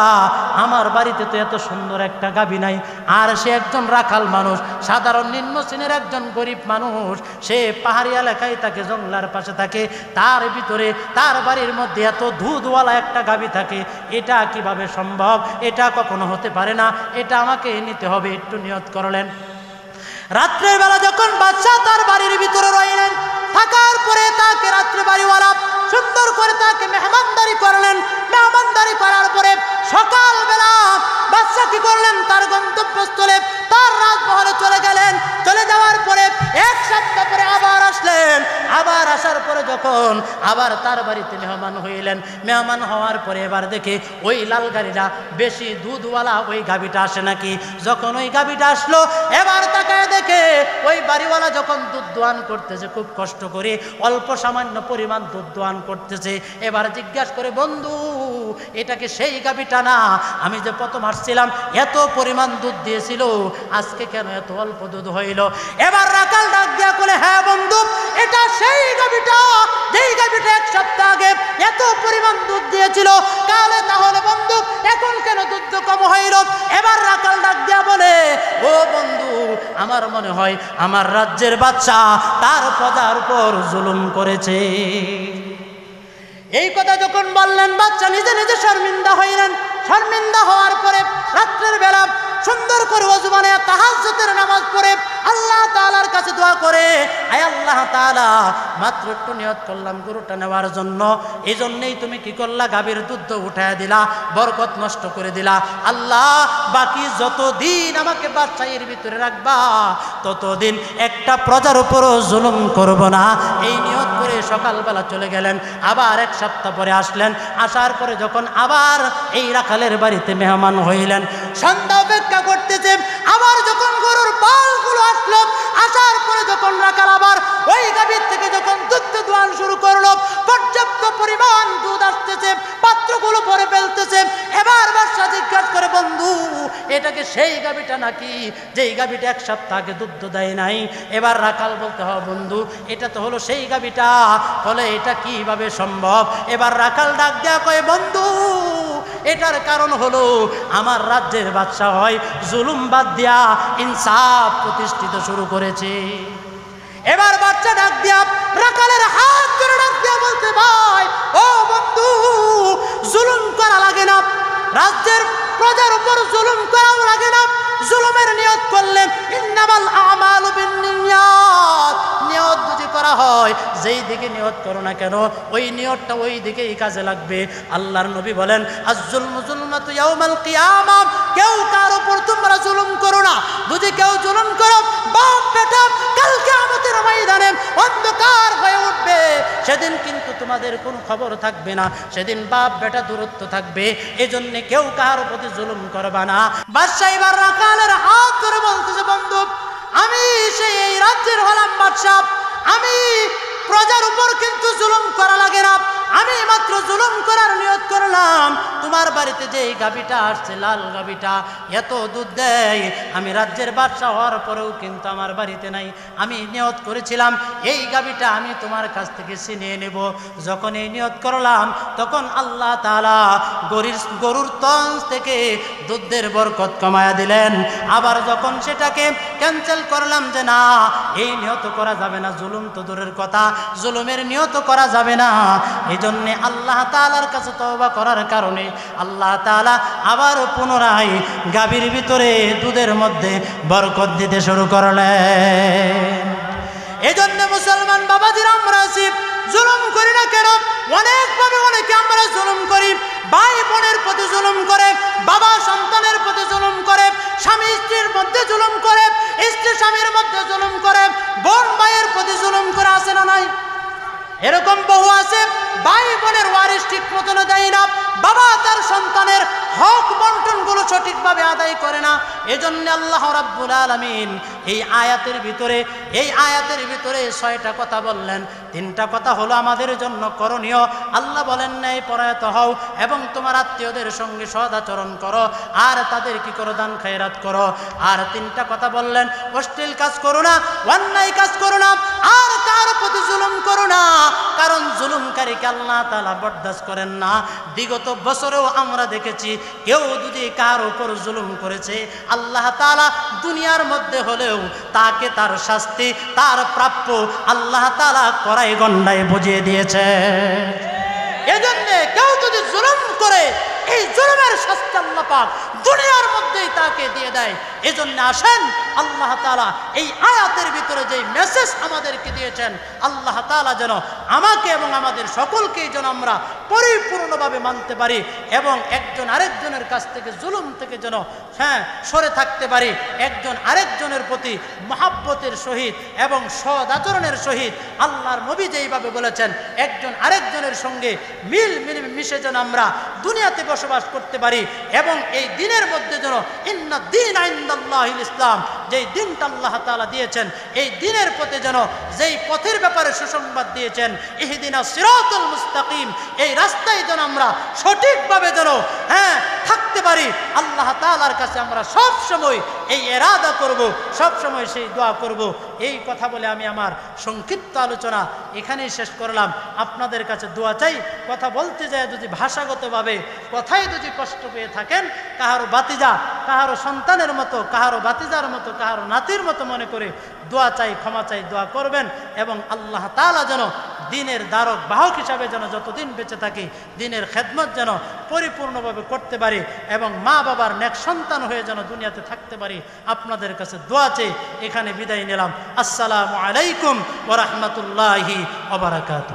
আমার বাড়িতে তো এত সুন্দর একটা গাভী নাই। আর সে একজন রাখাল মানুষ, সাধারণ নিম্ন শ্রেণীর একজন গরিব মানুষ, সে পাহাড়ি এলাকায় থাকে, জঙ্গলার পাশে থাকে, তার ভিতরে তার বাড়ির মধ্যে এত দুধওয়ালা একটা গাভী থাকে, এটা কিভাবে সম্ভব? এটা কখনো হতে পারে না, এটা আমাকে নিতে হবে। একটু নিয়ত করলেন। রাত্রের বেলা যখন বাদশা তার বাড়ির ভিতরে রইলেন, থাকার পরে তাকে রাত্রে বাড়িওয়ালা সুন্দর করে তাকে মেহমানদারি করলেন। মেহমানদারি করার পরে সকালবেলা বাদশা কি করলেন, তার গন্তব্যস্থলে, তার রাজমহলে চলে গেলেন। চলে যাওয়ার পরে এক সপ্তাহ পরে আবার আসলেন। আবার আসার পরে যখন আবার তার বাড়িতে মেহমান হইলেন, মেহমান হওয়ার পরে এবার দেখে ওই লাল গাড়িটা বেশি দুধওয়ালা ওই গাভীটা আসে নাকি। যখন ওই গাভীটা আসলো, এবার তাকায় দেখে ওই বাড়িওয়ালা যখন দুধ দোয়ান করতেছে, খুব কষ্ট করে অল্প সামান্য পরিমাণ দুধ দোয়ান করতেছে। এবার জিজ্ঞাসা করে, বন্ধু, এটাকে সেই গাভীটা না, আমি যে প্রথম আসছিলাম এত পরিমাণ দুধ দিয়েছিল, আজকে কেন এত অল্প দুধ হইল? এবার রাখাল ডাক দিয়া বলে, হ্যাঁ বন্ধু, এটা সেই গাভীটা, যেই গাভীটা এক সপ্তাহ আগে এত পরিমাণ দুধ দিয়েছিল। কালে তাহলে বন্ধু এখন কেন দুধ কম হইল? এবার রাখাল ডাক দিয়া বলে, ও বন্ধু, আমার মনে হয় আমার রাজ্যের বাদশা তার প্রজার উপর জুলুম করেছে। এই কথা যখন বললেন, বাচ্চা নিজে নিজে শর্মিন্দা হইলেন। শর্মিন্দা হওয়ার পরে রাত্রের বেলা সুন্দর করে ওযু বানায়া তাহাজ্জুদের নামাজ পড়ে আল্লাহ তাআলার কাছে দোয়া করে, আয় আল্লাহ তাআলা, মাত্র একটু নিয়ত করলাম গরুটা নেওয়ার জন্য, এই জন্যই তুমি কি করলা, গাভীর দুধ উঠায়া দিলা, বরকত নষ্ট করে দিলা। আল্লাহ, বাকি যতদিন আমাকে বাদশাহীর ভিতরে রাখবা, ততদিন একটা প্রজার উপরও জুলুম করব না। এই নিয়ত করে সকালবেলা চলে গেলেন। আবার এক সপ্তাহ পরে আসলেন। আসার পরে যখন আবার এই রাখালের বাড়িতে মেহমান হইলেন, সন্ধ্যা অপেক্ষা করতেছে। আবার যখন গরুর পালগুলো আসলো, আসার পরে যখন রাখাল আবার ওই গাভীর থেকে যখন দুধ দোয়ান শুরু করলো, পর্যাপ্ত পরিমাণ দুধ আসতেছে, পাত্রগুলো ভরে ফেলতেছে। এবার বাদশা জিজ্ঞাসা করে, বন্ধু, বন্ধু এটাকে সেই গাভীটা নাকি যেই গাভীটা এক সপ্তাহ আগে দুধ দেয় নাই। এবার রাখাল বলতে হবে বন্ধু এটা তো হলো সেই গাভীটা, বলে এটা কিভাবে সম্ভব? এবার রাখাল ডাক দেয়া কয় বন্ধু এটার কারণ হলো আমার রাজ্যের বাদশা হয় জুলুম বাদ দিয়া ইনসাফ প্রতিষ্ঠিত শুরু করেছে। এবার বাচ্চা ডাক দিয়া রাখালের হাত ধরে ডাক দিয়া বলতে ভাই ও বন্ধু জুলুম করা লাগে না, রাজ্যের প্রজার উপর জুলুম করাও লাগে না। জুলুমের নিয়ত করলে ইন্নামাল আমালু বিন্নিয়াত, নিয়ত যদি করা হয় যেই দিকে নিয়ত করো না কেন ওই নিয়তটা ওই দিকেই কাজে লাগবে। আল্লাহর নবী বলেন আয-যুলমু যুলমাতু ইয়াউমাল কিয়ামাহ, কেউ কার উপর তোমরা জুলুম করো না। যদি কেউ জুলুম করো বাপ বেটা কাল কিয়ামতের ময়দানে অন্ধকার হয়ে উঠবে, সেদিন কিন্তু তোমাদের কোনো খবর থাকবে না, সেদিন বাপ বেটা দূরত্ব থাকবে। এজন্য কেউ কার প্রতি জুলুম করবা না। বাদশা এবার রাখালের হাত ধরে বলতেছে বন্ধু আমি সেই এই রাজ্যের হলাম বাদশা, আমি প্রজার উপর কিন্তু জুলুম করা লাগে না, আমি মাত্র জুলুম করার নিয়ত করলাম। তোমার বাড়িতে যে এই গাভীটা আসছে লাল গাভীটা এত দুধ দেয়, আমি রাজ্যের বাদশা হওয়ার পরেও কিন্তু আমার বাড়িতে নাই। আমি নিয়ত করেছিলাম এই গাভীটা আমি তোমার কাছ থেকে ছিনিয়ে নেব। যখন এই নিয়ত করলাম তখন আল্লাহ তাআলা গরুর তঞ্চ থেকে দুধের বরকত কমায়া দিলেন। আবার যখন সেটাকে ক্যান্সেল করলাম যে না এই নিয়ত করা যাবে না, জুলুম তো দূরের কথা জুলুমের নিয়ত করা যাবে না, এজন্য আল্লাহ তাআলার কাছে তওবা করার কারণে আল্লাহ তাআলা আবার পুনরায় গাভীর ভিতরে দুধের মধ্যে বরকত দিতে শুরু করলেন। এজন্য মুসলমান বাবাজিরা আমরা আছি জুলুম করি না কেন? অনেকভাবে অনেকে আমরা জুলুম করি। ভাই বোনের প্রতি জুলুম করে, বাবা সন্তানের প্রতি জুলুম করে, স্বামী স্ত্রীর মধ্যে জুলুম করে, স্ত্রী স্বামীর মধ্যে জুলুম করে, বোন ভাইয়ের প্রতি জুলুম করে, আছে না নাই? এরকম বহু আছে ভাই বোনের ওয়ারিশ ঠিক মতন দেয় না, বাবা তার সন্তানের হক বন্টনগুলো সঠিকভাবে আদায় করে না। এজন্য আল্লাহ রাব্বুল আলামিন এই আয়াতের ভিতরে 6টা কথা বললেন। 3টা কথা হলো আমাদের জন্য করণীয়। আল্লাহ বলেন ন্যায় পরায়ত হও এবং তোমার আত্মীয়দের সঙ্গে সৎ আচরণ করো, আর তাদের কি করো দান খায়রাত করো। আর 3টা কথা বললেন অশ্লীল কাজ করো না, অন্যায় কাজ করো না, আর কার প্রতি জুলুম করো না, কারণ জুলুমকারীকে আল্লাহ তাআলা বরদাস্ত করেন না। বিগত বছরেও আমরা দেখেছি কেউ যদি কার উপর জুলুম করেছে আল্লাহ তাআলা দুনিয়ার মধ্যে হলেও তাকে তার শাস্তি তার প্রাপ্য আল্লাহ তাআলা কড়াই গন্ডায় বুঝিয়ে দিয়েছে। এজন্য কেউ যদি জুলুম করে এই জুলুমের শাস্তি আল্লাহ পাক দুনিয়ার মধ্যেই তাকে দিয়ে দেয়। এজন্য আসেন আল্লাহ তাআলা এই আয়াতের ভিতরে যে মেসেজ আমাদেরকে দিয়েছেন আল্লাহ তাআলা যেন আমাকে এবং আমাদের সকলকেই যেন আমরা পরিপূর্ণভাবে মানতে পারি এবং একজন আরেকজনের কাছ থেকে জুলুম থেকে যেন সরে থাকতে পারি। একজন আরেকজনের প্রতি মহাব্বতের সহিত এবং সৎ আচরণের সহিত আল্লাহর নবী যেইভাবে বলেছেন একজন আরেকজনের সঙ্গে মিশে যেন আমরা দুনিয়াতে বসবাস করতে পারি এবং এই দিনের মধ্যে যেন ইন্না দীন ইনদাল্লাহিল ইসলাম, যেই দিনটা আল্লাহ তাআলা দিয়েছেন এই দিনের পথে যেন যেই পথের ব্যাপারে সুসংবাদ দিয়েছেন ইহদিনাস সিরাতাল মুস্তাকিম, এই রাস্তায় যেন আমরা সঠিকভাবে যেন থাকতে পারি। আল্লাহ তাআলার কাছে আমরা সব সময় এই ইরাদা করব, সব সময় সেই দোয়া করব। এই কথা বলে আমি আমার সংক্ষিপ্ত আলোচনা এখানেই শেষ করলাম। আপনাদের কাছে দোয়া চাই। কথা বলতে যায় যদি ভাষাগতভাবে কথায় যদি কষ্ট পেয়ে থাকেন, কাহারো বাতিজা কাহারো সন্তানের মতো, কাহারো বাতিজার মতো, কাহারো নাতির মতো মনে করে দোয়া চাই, ক্ষমা চাই, দোয়া করবেন এবং আল্লাহ তাআলা যেন দিনের দ্বারক বাহক হিসাবে যেন যতদিন বেঁচে থাকি দিনের খেদমত যেন পরিপূর্ণভাবে করতে পারি এবং মা বাবার নেক সন্তান হয়ে যেন দুনিয়াতে থাকতে পারি। আপনাদের কাছে দোয়া চেয়ে এখানে বিদায় নিলাম। আসসালামু আলাইকুম ওয়া রাহমাতুল্লাহি ওয়া বারাকাতুহু।